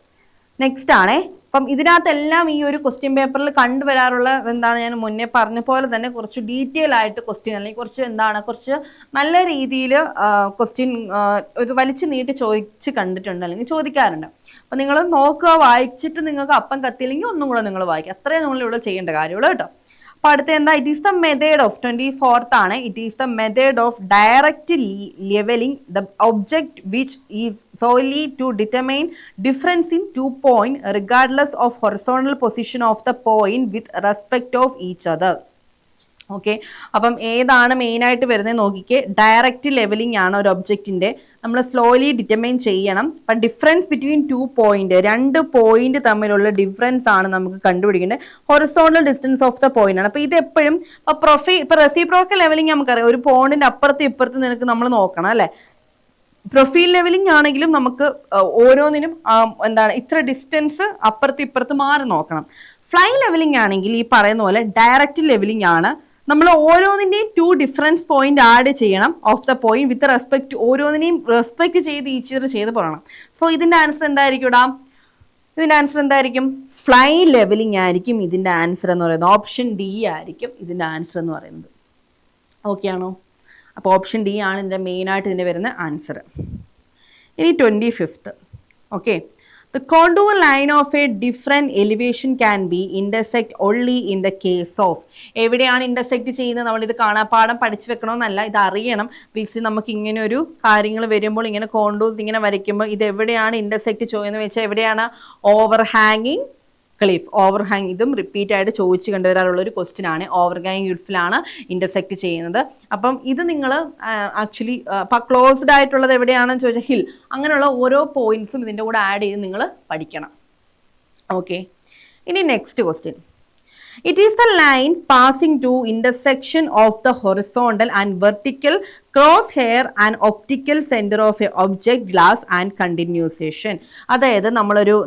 S1: നെക്സ്റ്റ് ആണേ. അപ്പം ഇതിനകത്തെല്ലാം ഈ ഒരു ക്വസ്റ്റ്യൻ പേപ്പറിൽ കണ്ടുവരാറുള്ള എന്താണ്, ഞാൻ മുന്നേ പറഞ്ഞ പോലെ തന്നെ കുറച്ച് ഡീറ്റെയിൽ ആയിട്ട് ക്വസ്റ്റ്യൻ, അല്ലെങ്കിൽ കുറച്ച് നല്ല രീതിയിൽ ക്വസ്റ്റ്യൻ ഒരു വലിച്ചു നീട്ടി ചോദിച്ച് കണ്ടിട്ടുണ്ട്, അല്ലെങ്കിൽ ചോദിക്കാറുണ്ട്. അപ്പം നിങ്ങൾ നോക്കുക, വായിച്ചിട്ട് നിങ്ങൾക്ക് അപ്പം കത്തിയില്ലെങ്കിൽ ഒന്നും കൂടെ നിങ്ങൾ വായിക്കുക. അത്രയും നമ്മളിവിടെ ചെയ്യേണ്ട കാര്യമുള്ളൂ കേട്ടോ. അപ്പോൾ അടുത്ത എന്താ? It is the method of 24th ആണ്. It is the method of direct levelling the object which is solely to determine difference in 2 point regardless of horizontal position of the point with respect of each other. Okay, അപ്പം ഏതാണ് മെയിനായിട്ട് വരുന്നത് നോക്കിക്കേ. ഡയറക്റ്റ് ലെവലിംഗ് ആണ് ഒരു ഒബ്ജക്റ്റിൻ്റെ. നമ്മൾ സ്ലോലി ഡിറ്റർമൈൻ ചെയ്യണം. അപ്പം ഡിഫറൻസ് ബിറ്റ്വീൻ 2 പോയിന്റ്, 2 പോയിന്റ് തമ്മിലുള്ള ഡിഫറൻസ് ആണ് നമുക്ക് കണ്ടുപിടിക്കേണ്ടത്. Horizontal distance of the point ആണ്. അപ്പോൾ ഇത് എപ്പോഴും ഇപ്പൊ റെസിപ്രോക്കൽ ലെവലിംഗ് നമുക്കറിയാം, ഒരു പോയിന്റിന്റെ അപ്പുറത്ത് ഇപ്പുറത്ത് നിനക്ക് നമ്മൾ നോക്കണം അല്ലെ. പ്രൊഫൈൽ ലെവലിംഗ് ആണെങ്കിലും നമുക്ക് ഓരോന്നിനും എന്താണ് ഇത്ര ഡിസ്റ്റൻസ് അപ്പുറത്ത് ഇപ്പുറത്ത് മാറി നോക്കണം. ഫ്ലൈ ലെവലിംഗ് ആണെങ്കിൽ ഈ പറയുന്ന പോലെ ഡയറക്റ്റ് ലെവലിംഗ് ആണ്. നമ്മൾ ഓരോന്നിൻ്റെയും 2 ഡിഫറൻസ് പോയിന്റ് ആഡ് ചെയ്യണം of the point with respect, ഓരോന്നിനെയും റെസ്പെക്ട് ചെയ്ത് ഈച്ച് ചെയ്ത് പറയണം. സോ ഇതിന്റെ ആൻസർ എന്തായിരിക്കും? ഇതിന്റെ ആൻസർ എന്തായിരിക്കും? ഫ്ലൈ ലെവലിംഗ് ആയിരിക്കും ഇതിന്റെ ആൻസർ എന്ന് പറയുന്നത്. ഓപ്ഷൻ ഡി ആയിരിക്കും ഇതിന്റെ ആൻസർ എന്ന് പറയുന്നത്. ഓക്കെ ആണോ? അപ്പോൾ ഓപ്ഷൻ ഡി ആണ് ഇതിന്റെ മെയിനായിട്ട് ഇതിന്റെ വരുന്ന ആൻസർ. ഇനി 25th. Okay, the contour line of a different elevation can be intersect only in the case of. എവിടെയാണ് ഇന്റർസെക്ട് ചെയ്യുന്നത്? നമ്മളിത് കാണാപ്പാഠം പഠിച്ചു വെക്കണമെന്നല്ല, ഇത് അറിയണം. ബേസിക്കലി നമുക്ക് ഇങ്ങനെ ഒരു കാര്യങ്ങൾ വരുമ്പോൾ, ഇങ്ങനെ കോണ്ടൂർസ് ഇങ്ങനെ വരയ്ക്കുമ്പോൾ ഇത് എവിടെയാണ് ഇന്റർസെക്ട് ചെയ്യുന്നത് വെച്ചാൽ എവിടെയാണ്? ഓവർ ഹാങ്ങിങ് ക്ലിഫ്. ഓവർ ഹാങ്, ഇതും റിപ്പീറ്റ് ആയിട്ട് ചോദിച്ചു കണ്ടുവരാറുള്ള ഒരു ക്വസ്റ്റ്യൻ ആണ്. ഓവർ ഹാങ് ക്ലിഫിലാണ് ഇന്റർസെക്ട് ചെയ്യുന്നത്. അപ്പം ഇത് നിങ്ങൾ ആക്ച്വലി ക്ലോസ്ഡ് ആയിട്ടുള്ളത് എവിടെയാണെന്ന് ചോദിച്ചാൽ ഹിൽ, അങ്ങനെയുള്ള ഓരോ പോയിന്റ്സും ഇതിൻ്റെ കൂടെ ആഡ് ചെയ്ത് നിങ്ങൾ പഠിക്കണം. ഓക്കെ, ഇനി next question. It is the line passing to intersection of the horizontal and vertical cross hair and optical centre of a object glass and continuation. അതായത്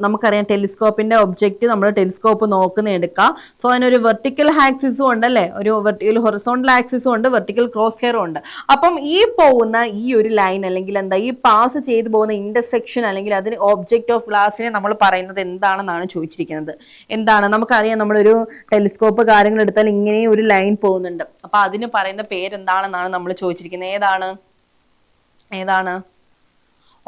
S1: നമുക്കറിയാം ടെലിസ്കോപ്പിന്റെ ഒബ്ജക്റ്റ് നമ്മൾ ടെലിസ്കോപ്പ് നോക്കുന്ന എടുക്കാം. സോ അതിനൊരു വെർട്ടിക്കൽ ആക്സിസും ഉണ്ടല്ലേ, ഒരു ഹൊറിസോണ്ടൽ ആക്സിസും ഉണ്ട്, വെർട്ടിക്കൽ ക്രോസ് ഹെയറും ഉണ്ട്. അപ്പം ഈ പോകുന്ന ഈ ഒരു ലൈൻ അല്ലെങ്കിൽ ഈ പാസ് ചെയ്തു പോകുന്ന ഇന്റർസെക്ഷൻ അല്ലെങ്കിൽ അതിന് ഒബ്ജക്റ്റ് ഓഫ് ഗ്ലാസിനെ നമ്മൾ പറയുന്നത് എന്താണെന്നാണ് ചോദിച്ചിരിക്കുന്നത്. എന്താണ്? നമുക്കറിയാം നമ്മളൊരു ടെലിസ്കോപ്പ് കാര്യങ്ങൾ എടുത്താൽ ഇങ്ങനെ ഒരു ലൈൻ പോകുന്നുണ്ട്. അപ്പൊ അതിന് പറയുന്ന പേരെന്താണെന്നാണ് നമ്മൾ ചോദിച്ചിരിക്കുന്നത്. ഏതാണ്?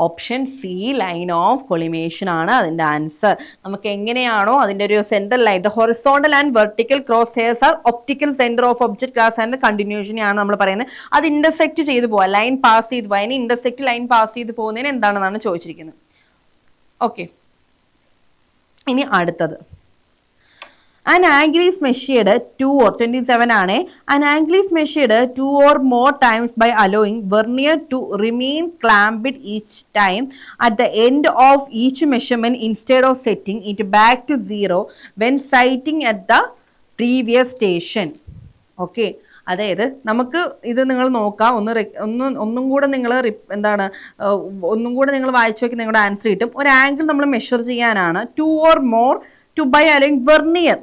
S1: Option C, line of collimation ആണ് അതിന്റെ ആൻസർ. നമുക്ക് എങ്ങനെയാണോ അതിന്റെ ഒരു central line, the horizontal and vertical cross hairs are optical centre of object glass and continuation ആണ് നമ്മൾ പറയുന്നത്. അത് ഇന്റർസെക്ട് ചെയ്ത് പോവാ, ലൈൻ പാസ് ചെയ്ത് പോവാ. അതിന് ഇന്റർസെക്ട് ലൈൻ പാസ് ചെയ്ത് പോകുന്നതിന് എന്താണെന്നാണ് ചോദിച്ചിരിക്കുന്നത്. ഓക്കെ, ഇനി അടുത്തത്. An angle is measured 2 or 27 ആണ്. An angle is measured 2 or more times by allowing vernier to remain clamped each time at the end of each measurement instead of setting it back to 0 when sighting at the previous station. Okay, അതായത് നമുക്ക് ഇത് നിങ്ങൾ നോക്കാം, ഒന്നും കൂടെ നിങ്ങൾ ഒന്നും കൂടെ നിങ്ങൾ വായിച്ചു നോക്കി നിങ്ങളുടെ ആൻസർ കിട്ടും. ഒരു ആംഗിൾ നമ്മൾ മെഷർ ചെയ്യാനാണ് 2 or more ടു ബൈ അല്ലെങ്കിൽ വെർണിയർ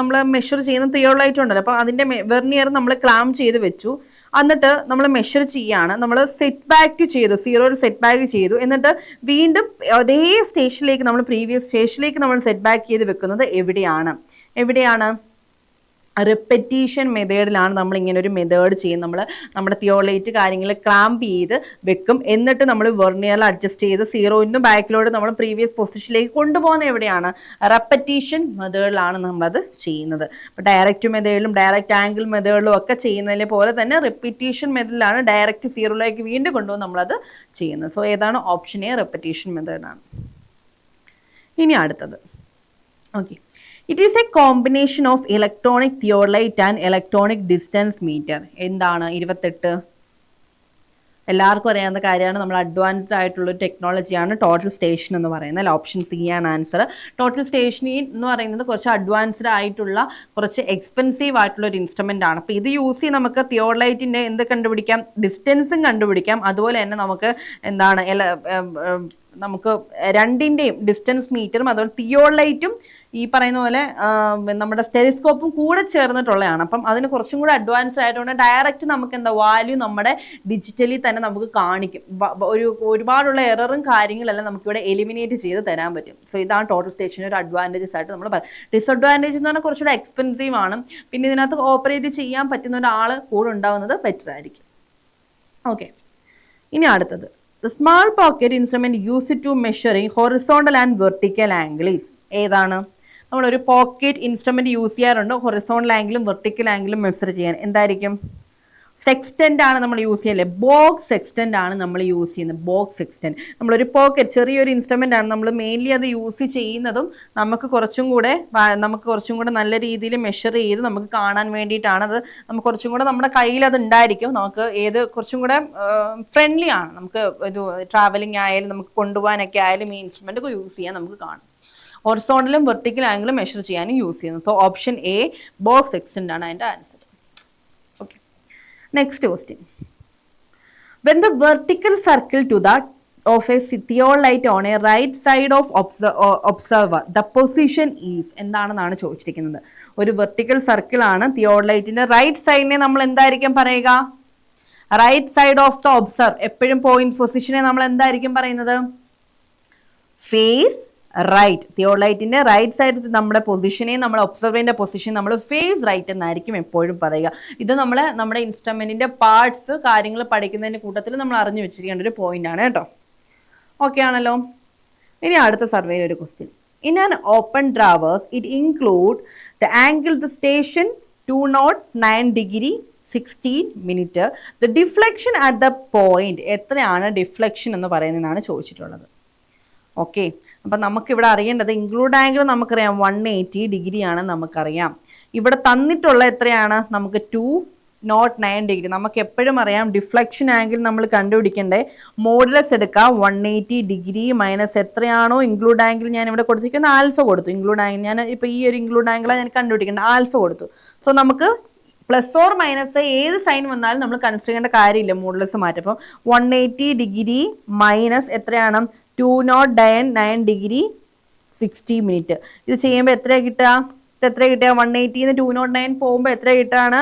S1: നമ്മൾ മെഷർ ചെയ്യുന്ന തിയോളൈറ്റ് ഉണ്ടല്ലോ, അപ്പോൾ അതിന്റെ വെർണിയർ നമ്മൾ ക്ലാം ചെയ്ത് വെച്ചു. എന്നിട്ട് നമ്മൾ മെഷർ ചെയ്യാണ്, നമ്മൾ സെറ്റ് ബാക്ക് ചെയ്തു, 0 സെറ്റ് ബാക്ക് ചെയ്തു. എന്നിട്ട് വീണ്ടും അതേ സ്റ്റേഷനിലേക്ക് നമ്മൾ പ്രീവിയസ് സ്റ്റേഷനിലേക്ക് നമ്മൾ സെറ്റ് ബാക്ക് ചെയ്ത് വെക്കുന്നത് എവിടെയാണ്? റിപ്പറ്റീഷൻ മെത്തേഡിലാണ് നമ്മൾ ഇങ്ങനെ ഒരു മെത്തേഡ് ചെയ്യും. നമ്മുടെ തിയോളൈറ്റ് കാര്യങ്ങൾ ക്ലാമ്പ് ചെയ്ത് വെക്കും. എന്നിട്ട് നമ്മൾ വെർണിയറിൽ അഡ്ജസ്റ്റ് ചെയ്ത് 0 ബാക്കിലോട്ട് നമ്മൾ പ്രീവിയസ് പൊസിഷനിലേക്ക് കൊണ്ടുപോകുന്ന എവിടെയാണ്? റെപ്പറ്റീഷൻ മെത്തേഡിലാണ് നമ്മളത് ചെയ്യുന്നത്. ഇപ്പോൾ ഡയറക്റ്റ് മെത്തേഡിലും ഡയറക്റ്റ് ആംഗിൾ മെത്തേഡിലും ഒക്കെ ചെയ്യുന്നതിനെ പോലെ തന്നെ റിപ്പറ്റീഷൻ മെത്തേഡിലാണ് ഡയറക്റ്റ് 0 വീണ്ടും കൊണ്ടുപോകും നമ്മളത് ചെയ്യുന്നത്. സോ ഏതാണ്? ഓപ്ഷൻ എ, റെപ്പറ്റീഷൻ മെത്തേഡാണ്. ഇനി അടുത്തത്. Okay, it is a combination of electronic theodolite and electronic distance meter. എന്താണ്? 28. എല്ലാവർക്കും അറിയാവുന്ന കാര്യമാണ്. നമ്മൾ അഡ്വാൻസ്ഡ് ആയിട്ടുള്ള ടെക്നോളജിയാണ് ടോട്ടൽ സ്റ്റേഷൻ എന്ന് പറയുന്നത്. അല്ല, ഓപ്ഷൻ സി ആണ് ആൻസർ. ടോട്ടൽ സ്റ്റേഷൻ എന്ന് പറയുന്നത് കുറച്ച് അഡ്വാൻസ്ഡ് ആയിട്ടുള്ള കുറച്ച് എക്സ്പെൻസീവ് ആയിട്ടുള്ള ഒരു ഇൻസ്ട്രുമെന്റ് ആണ്. അപ്പോൾ ഇത് യൂസ് ചെയ്ത് നമുക്ക് തിയോഡലൈറ്റിന്റെ എന്ത് കണ്ടുപിടിക്കാം? ഡിസ്റ്റൻസും കണ്ടുപിടിക്കാം. അതുപോലെ തന്നെ നമുക്ക് രണ്ടിൻ്റെയും ഡിസ്റ്റൻസ് മീറ്ററും അതുപോലെ തിയോഡലൈറ്റും ഈ പറയുന്ന പോലെ നമ്മുടെ ടെലിസ്കോപ്പും കൂടെ ചേർന്നിട്ടുള്ളതാണ്. അപ്പം അതിന് കുറച്ചും കൂടെ അഡ്വാൻസ് ആയതുകൊണ്ട് ഡയറക്റ്റ് നമുക്ക് വാല്യൂ നമ്മുടെ ഡിജിറ്റലി തന്നെ നമുക്ക് കാണിക്കും. ഒരുപാടുള്ള എററും കാര്യങ്ങളെല്ലാം നമുക്കിവിടെ എലിമിനേറ്റ് ചെയ്ത് തരാൻ പറ്റും. സോ ഇതാണ് ടോട്ടൽ സ്റ്റേഷൻ്റെ ഒരു അഡ്വാൻറ്റേജസ് ആയിട്ട് നമ്മൾ പറയും. ഡിസഡ്വാൻറ്റേജ് എന്ന് പറഞ്ഞാൽ കുറച്ചുകൂടെ എക്സ്പെൻസീവ് ആണ്. പിന്നെ ഇതിനകത്ത് ഓപ്പറേറ്റ് ചെയ്യാൻ പറ്റുന്ന ഒരാൾ കൂടെ ഉണ്ടാവുന്നത് ബെറ്റർ ആയിരിക്കും. ഓക്കെ, ഇനി അടുത്തത്. The small pocket instrument used to measuring horizontal and vertical angles. ഏതാണ്? നമ്മളൊരു പോക്കറ്റ് ഇൻസ്ട്രുമെന്റ് യൂസ് ചെയ്യാറുണ്ട് ഹൊറിസോണ്ടൽ ആംഗിളും വെർട്ടിക്കൽ ആംഗിളും മെഷർ ചെയ്യാൻ. എന്തായിരിക്കും? സെക്സ്റ്റന്റ് ആണ് നമ്മൾ യൂസ് ചെയ്യല്ലേ. ബോക്സ് സെക്സ്റ്റന്റ് ആണ് നമ്മൾ യൂസ് ചെയ്യുന്നത്. ബോക്സ് സെക്സ്റ്റന്റ് നമ്മളൊരു പോക്കറ്റ് ചെറിയൊരു ഇൻസ്ട്രുമെന്റ് ആണ്. നമ്മൾ മെയിൻലി അത് യൂസ് ചെയ്യുന്നതും നമുക്ക് കുറച്ചും കൂടെ നല്ല രീതിയിൽ മെഷർ ചെയ്ത് നമുക്ക് കാണാൻ വേണ്ടിയിട്ടാണ്. അത് നമുക്ക് കുറച്ചും കൂടെ നമ്മുടെ കയ്യിൽ അത് ഉണ്ടായിരിക്കും. നമുക്ക് കുറച്ചും കൂടെ ഫ്രണ്ട്ലി ആണ്. നമുക്ക് ഇത് ട്രാവലിംഗ് ആയാലും നമുക്ക് കൊണ്ടുപോകാനൊക്കെ ആയാലും ഈ ഇൻസ്ട്രുമെന്റ് യൂസ് ചെയ്യാൻ നമുക്ക് കാണും. ഹൊറിസോണ്ടലും വെർട്ടിക്കൽ ആംഗിളും മെഷർ ചെയ്യാനും യൂസ് ചെയ്യുന്നു. So option A, box extend ആണ് അതിൻ്റെ answer. Okay, next question. When the vertical circle to the of a theodolite on a right side of observer, the position is എന്താണെന്നാണ് ചോദിച്ചിരിക്കുന്നത്. ഒരു വെർട്ടിക്കൽ സർക്കിൾ ആണ്. തിയോഡലൈറ്റിന്റെ റൈറ്റ് സൈഡിനെ നമ്മൾ എന്തായിരിക്കും പറയുക? Right side of the observe. എപ്പോഴും പോയിന്റ് പൊസിഷനെ നമ്മൾ എന്തായിരിക്കും പറയുന്നത്? Face right. തിയോഡലൈറ്റിന്റെ റൈറ്റ് സൈഡ് നമ്മുടെ പൊസിഷനെ, നമ്മുടെ ഒബ്സർവറിന്റെ പൊസിഷൻ നമ്മൾ ഫേസ് റൈറ്റ് എന്നായിരിക്കും എപ്പോഴും പറയുക. ഇത് നമ്മുടെ ഇൻസ്ട്രുമെന്റിന്റെ പാർട്സ് കാര്യങ്ങൾ പഠിക്കുന്നതിന്റെ കൂട്ടത്തിൽ നമ്മൾ അറിഞ്ഞു വെച്ചിരിക്കേണ്ട ഒരു പോയിന്റ് ആണ് കേട്ടോ. ഓക്കെ ആണല്ലോ. ഇനി അടുത്ത സർവേയിൽ ഒരു question. In an open traverse it include the angle the station 209 degree 16 minute. The deflection at the point. എത്രയാണ് ഡിഫ്ലക്ഷൻ എന്ന് പറയുന്നതാണ് ചോദിച്ചിട്ടുള്ളത്. ഓക്കെ, അപ്പം നമുക്കിവിടെ അറിയേണ്ടത് ഇൻക്ലൂഡ് ആംഗിൾ നമുക്കറിയാം 180 ഡിഗ്രിയാണ് നമുക്കറിയാം. ഇവിടെ തന്നിട്ടുള്ള എത്രയാണ്? നമുക്ക് 209 ഡിഗ്രി. നമുക്ക് എപ്പോഴും അറിയാം ഡിഫ്ലക്ഷൻ ആംഗിൾ നമ്മൾ കണ്ടുപിടിക്കേണ്ടേ മോഡുലസ് എടുക്കുക. 180 ഡിഗ്രി മൈനസ് എത്രയാണോ ഇൻക്ലൂഡ് ആംഗിൾ ഞാൻ ഇവിടെ കൊടുത്തിരിക്കുന്നത് ആൽഫ കൊടുത്തു. ഇൻക്ലൂഡ് ആംഗിൾ ഞാൻ ഇപ്പോൾ ഈ ഒരു ഇൻക്ലൂഡ് ആംഗിളാണ് ഞാൻ കണ്ടുപിടിക്കേണ്ടത്, ആൽഫ കൊടുത്തു. സോ നമുക്ക് പ്ലസ് ഓർ മൈനസ് ഏത് സൈൻ വന്നാലും നമ്മൾ കൺസിഡർ ചെയ്യേണ്ട കാര്യമില്ല മോഡുലസ് മാറ്റം. അപ്പം 180 ഡിഗ്രി മൈനസ് എത്രയാണ് 209 ഡിഗ്രി 60 മിനിറ്റ്. ഇത് ചെയ്യുമ്പോൾ എത്രയാണ് കിട്ടുക? ഇത് എത്ര കിട്ടുക? 180 209 പോകുമ്പോൾ എത്ര കിട്ടുകയാണ്?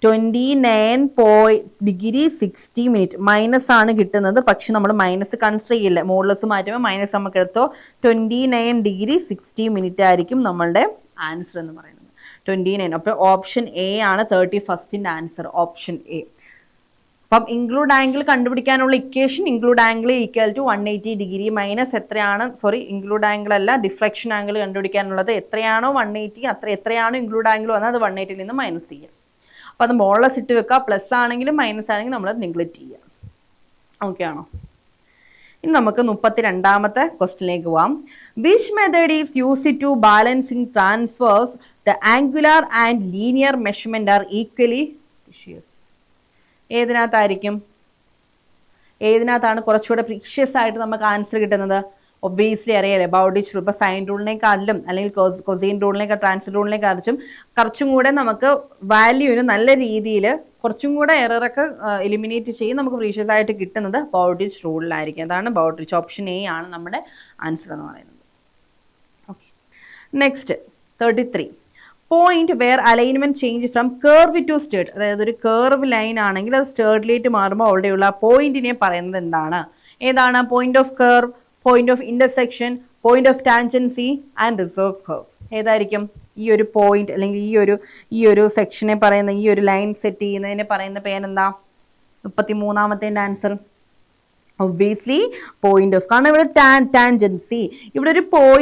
S1: 29 ഡിഗ്രി 60 മിനിറ്റ് മൈനസ് ആണ് കിട്ടുന്നത്. പക്ഷെ നമ്മൾ മൈനസ് കൺസിഡർ ചെയ്യില്ല, മോഡുലസ് മാറ്റുമ്പോൾ മൈനസ് നമുക്ക് എടുത്തോ 29 ഡിഗ്രി 60 മിനിറ്റ് ആയിരിക്കും നമ്മളുടെ ആൻസർ എന്ന് പറയുന്നത്. 29. അപ്പോൾ ഓപ്ഷൻ എ ആണ് 31st ആൻസർ, ഓപ്ഷൻ എ. അപ്പം ഇൻക്ലൂഡ് ആംഗിൾ കണ്ടുപിടിക്കാനുള്ള equation include angle equal to 180 degree minus എത്രയാണ്, ഇൻക്ലൂഡ് ആംഗിൾ അല്ല, ഡിഫ്ലക്ഷൻ ആംഗിൾ കണ്ടുപിടിക്കാനുള്ളത് എത്രയാണോ 180 എത്രയാണോ ഇൻക്ലൂഡ് ആംഗിൾ വന്നാൽ അത് 180 നിന്ന് മൈനസ് ചെയ്യുക. അപ്പോൾ അത് മോളസ് ഇട്ട് വെക്കുക. പ്ലസ് ആണെങ്കിലും മൈനസ് ആണെങ്കിലും നമ്മൾ നെഗ്ലക്ട് ചെയ്യുക. ഓക്കെ ആണോ? ഇനി നമുക്ക് 32ാമത്തെ ക്വസ്റ്റ്യനിലേക്ക് പോവാം. Which method is used to balancing ട്രാൻസ്ഫേഴ്സ് the angular and linear measurement are equally precise? ഏതിനകത്താണ് കുറച്ചുകൂടെ പ്രീഷ്യസ് ആയിട്ട് നമുക്ക് ആൻസർ കിട്ടുന്നത്? ഒബ്വിയസ്ലി അറിയാലേ, ബൗഡിച്ച് റൂൾ. ഇപ്പോൾ സൈൻ റൂളിനെക്കാട്ടിലും അല്ലെങ്കിൽ കൊസൈൻ റൂളിനെക്കാൾ ട്രാൻസ്ഫർ റൂളിനെക്കാളും കുറച്ചും കൂടെ നമുക്ക് വാല്യൂവിന് നല്ല രീതിയിൽ കുറച്ചും കൂടെ എററൊക്കെ എലിമിനേറ്റ് ചെയ്ത് നമുക്ക് പ്രീഷ്യസ് ആയിട്ട് കിട്ടുന്നത് ബൗഡിച്ച് റൂളിലായിരിക്കും. അതാണ് ബൗഡിച്ച്. ഓപ്ഷൻ എ ആണ് നമ്മുടെ ആൻസർ എന്ന് പറയുന്നത്. Okay, next 33. Point where alignment change from curve to straight. അതായത് ഒരു കർവ് ലൈൻ ആണെങ്കിൽ അത് സ്റ്റേർഡിലേക്ക് മാറുമ്പോൾ അവിടെയുള്ള പോയിന്റിനെ പറയുന്നത് എന്താണ്? ഏതാണ്? Point of curve, point of intersection, point of tangency and reserve curve. ഏതായിരിക്കും ഈ ഒരു പോയിന്റ് അല്ലെങ്കിൽ ഈ ഒരു സെക്ഷനെ പറയുന്ന, ഈ ഒരു ലൈൻ സെറ്റ് ചെയ്യുന്നതിനെ പറയുന്ന പേരെന്താ? 33ാമത്തെ ആൻസർ ഒബ്വിയസ്ലി പോയിന്റ് ഓഫ്. കാരണം ഇവിടെ ടാൻജൻസി, ഇവിടെ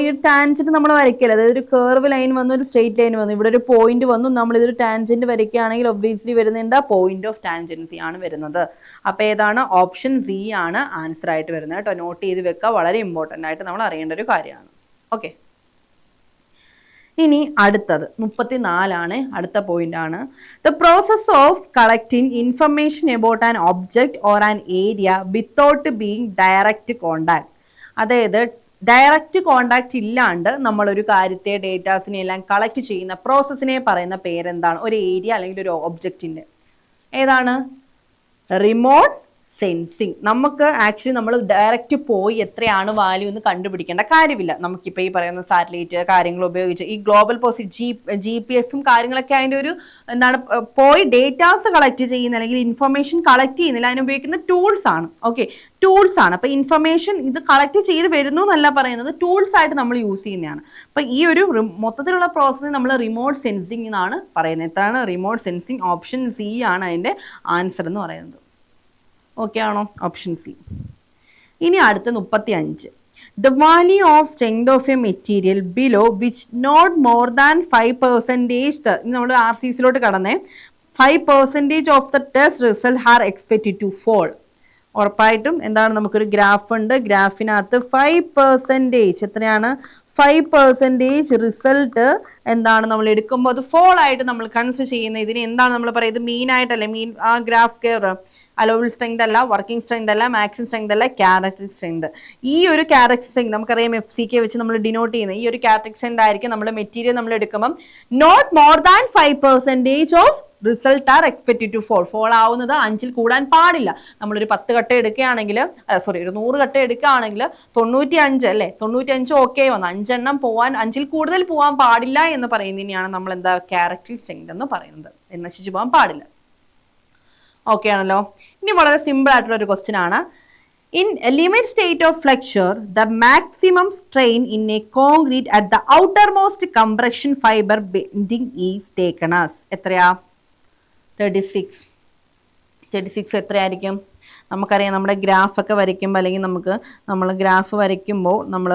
S1: ഒരു ടാൻജന്റ് നമ്മൾ വരയ്ക്കല്ലേ, അതായത് ഒരു കർവ് ലൈൻ വന്നു, ഒരു സ്ട്രെയിറ്റ് ലൈൻ വന്നു, ഇവിടെ ഒരു പോയിന്റ് വന്നു, നമ്മൾ ഇതൊരു ടാൻജന്റ് വരയ്ക്കുകയാണെങ്കിൽ ഒബ്വിയസ്ലി വരുന്നത് എന്താ? പോയിന്റ് ഓഫ് ടാൻജൻസി ആണ് വരുന്നത്. അപ്പോൾ ഏതാണ്? ഓപ്ഷൻ സി ആണ് ആൻസർ ആയിട്ട് വരുന്നത് കേട്ടോ. നോട്ട് ചെയ്ത് വെക്കുക, വളരെ ഇമ്പോർട്ടൻ്റ് ആയിട്ട് നമ്മൾ അറിയേണ്ട ഒരു കാര്യമാണ്. ഓക്കെ, ഇനി അടുത്തത് 34 അടുത്ത പോയിന്റ് ആണ്. The process of collecting information about an object or an area without being direct contact. അതായത് ഡയറക്റ്റ് കോണ്ടാക്ട് ഇല്ലാണ്ട് നമ്മളൊരു കാര്യത്തെ ഡേറ്റാസിനെ എല്ലാം കളക്ട് ചെയ്യുന്ന പ്രോസസ്സിനെ പറയുന്ന പേരെന്താണ്? ഒരു ഏരിയ അല്ലെങ്കിൽ ഒരു ഒബ്ജക്റ്റിൻ്റെ. ഏതാണ്? Remote sensing. നമുക്ക് ആക്ച്വലി നമ്മൾ ഡയറക്റ്റ് പോയി എത്രയാണ് വാല്യൂ എന്ന് കണ്ടുപിടിക്കേണ്ട കാര്യമില്ല. നമുക്കിപ്പോൾ ഈ പറയുന്ന സാറ്റലൈറ്റ് കാര്യങ്ങൾ ഉപയോഗിച്ച് ഈ ഗ്ലോബൽ GPS കാര്യങ്ങളൊക്കെ അതിൻ്റെ ഒരു എന്താണ് പോയി ഡേറ്റാസ് കളക്ട് ചെയ്യുന്ന അല്ലെങ്കിൽ ഇൻഫർമേഷൻ കളക്ട് ചെയ്യുന്നില്ല, അതിന് ഉപയോഗിക്കുന്ന ടൂൾസ് ആണ്. ഓക്കെ, ടൂൾസ് ആണ്. അപ്പോൾ ഇൻഫർമേഷൻ ഇത് കളക്ട് ചെയ്ത് വരുന്നു എന്നല്ല പറയുന്നത്, ടൂൾസ് ആയിട്ട് നമ്മൾ യൂസ് ചെയ്യുന്നതാണ്. അപ്പോൾ ഈ ഒരു മൊത്തത്തിലുള്ള പ്രോസസ്സിന് നമ്മൾ റിമോട്ട് സെൻസിങ് എന്നാണ് പറയുന്നത്. എത്രയാണ്? Remote sensing. ഓപ്ഷൻ സി ആണ് അതിൻ്റെ ആൻസർ എന്ന് പറയുന്നത്. ഓക്കെ ആണോ? Option C. ഇനി അടുത്ത 35. The value of strength of a material below which not more than 5%. നമ്മൾ RCCയിലോട്ട് കടന്നേ. 5% of the test result are expected to fall. ഉറപ്പായിട്ടും എന്താണ്? നമുക്കൊരു ഗ്രാഫ് ഉണ്ട്, ഗ്രാഫിനകത്ത് 5% എത്രയാണ്? 5% റിസൾട്ട് എന്താണ് നമ്മൾ എടുക്കുമ്പോൾ അത് ഫോൾ ആയിട്ട് നമ്മൾ കൺസിഡർ ചെയ്യുന്ന ഇതിന് എന്താണ് നമ്മൾ പറയുന്നത്? മീൻ ആയിട്ടല്ലേ? മീൻ ആ ഗ്രാഫ് കയറുക. അലോവൽ സ്ട്രെങ്ത് അല്ല, വർക്കിംഗ് സ്ട്രെങ്ത് അല്ല, മാക്സിമം സ്ട്രെങ്ത് അല്ല, ക്യാരക്ടറിസ്റ്റിക് സ്ട്രെങ്ത്. ഈ ഒരു ക്യാരക്ടറിസ്റ്റിക് സ്ട്രെങ്ത് നമുക്കറിയാം FCK വെച്ച് നമ്മൾ ഡിനോട്ട് ചെയ്യുന്നത്. ഈ ഒരു ക്യാരക്ടറിസ്റ്റിക് സ്ട്രെങ്ത് ആയിരിക്കും നമ്മുടെ മെറ്റീരിയൽ നമ്മൾ എടുക്കുമ്പോൾ not more than 5% of result are expected to fall ആവുന്നത് 5ൽ കൂടാൻ പാടില്ല. നമ്മളൊരു 10 കട്ട എടുക്കുകയാണെങ്കിൽ ഒരു 100 കട്ട എടുക്കുകയാണെങ്കിൽ 95 അല്ലേ, 95 ഓക്കെ വന്നു, 5 എണ്ണം പോവാൻ 5ൽ കൂടുതൽ പോകാൻ പാടില്ല എന്ന് പറയുന്നതിനെയാണ് നമ്മൾ എന്താ ക്യാരക്ടറിസ്റ്റിക് സ്ട്രെങ്ത് എന്ന് പറയുന്നത്. നശിച്ചു പോകാൻ പാടില്ല. ഓക്കെ ആണല്ലോ. ഇനി വളരെ സിമ്പിൾ ആയിട്ടുള്ള ഒരു ക്വസ്റ്റ്യൻ ആണ്. In limit state of flexure the maximum strain in A concrete at the outer most compression fibre bending is taken as. എത്രയാ? 36 എത്രയായിരിക്കും? നമുക്കറിയാം നമ്മുടെ ഗ്രാഫൊക്കെ വരയ്ക്കുമ്പോൾ അല്ലെങ്കിൽ നമ്മൾ ഗ്രാഫ് വരയ്ക്കുമ്പോൾ നമ്മൾ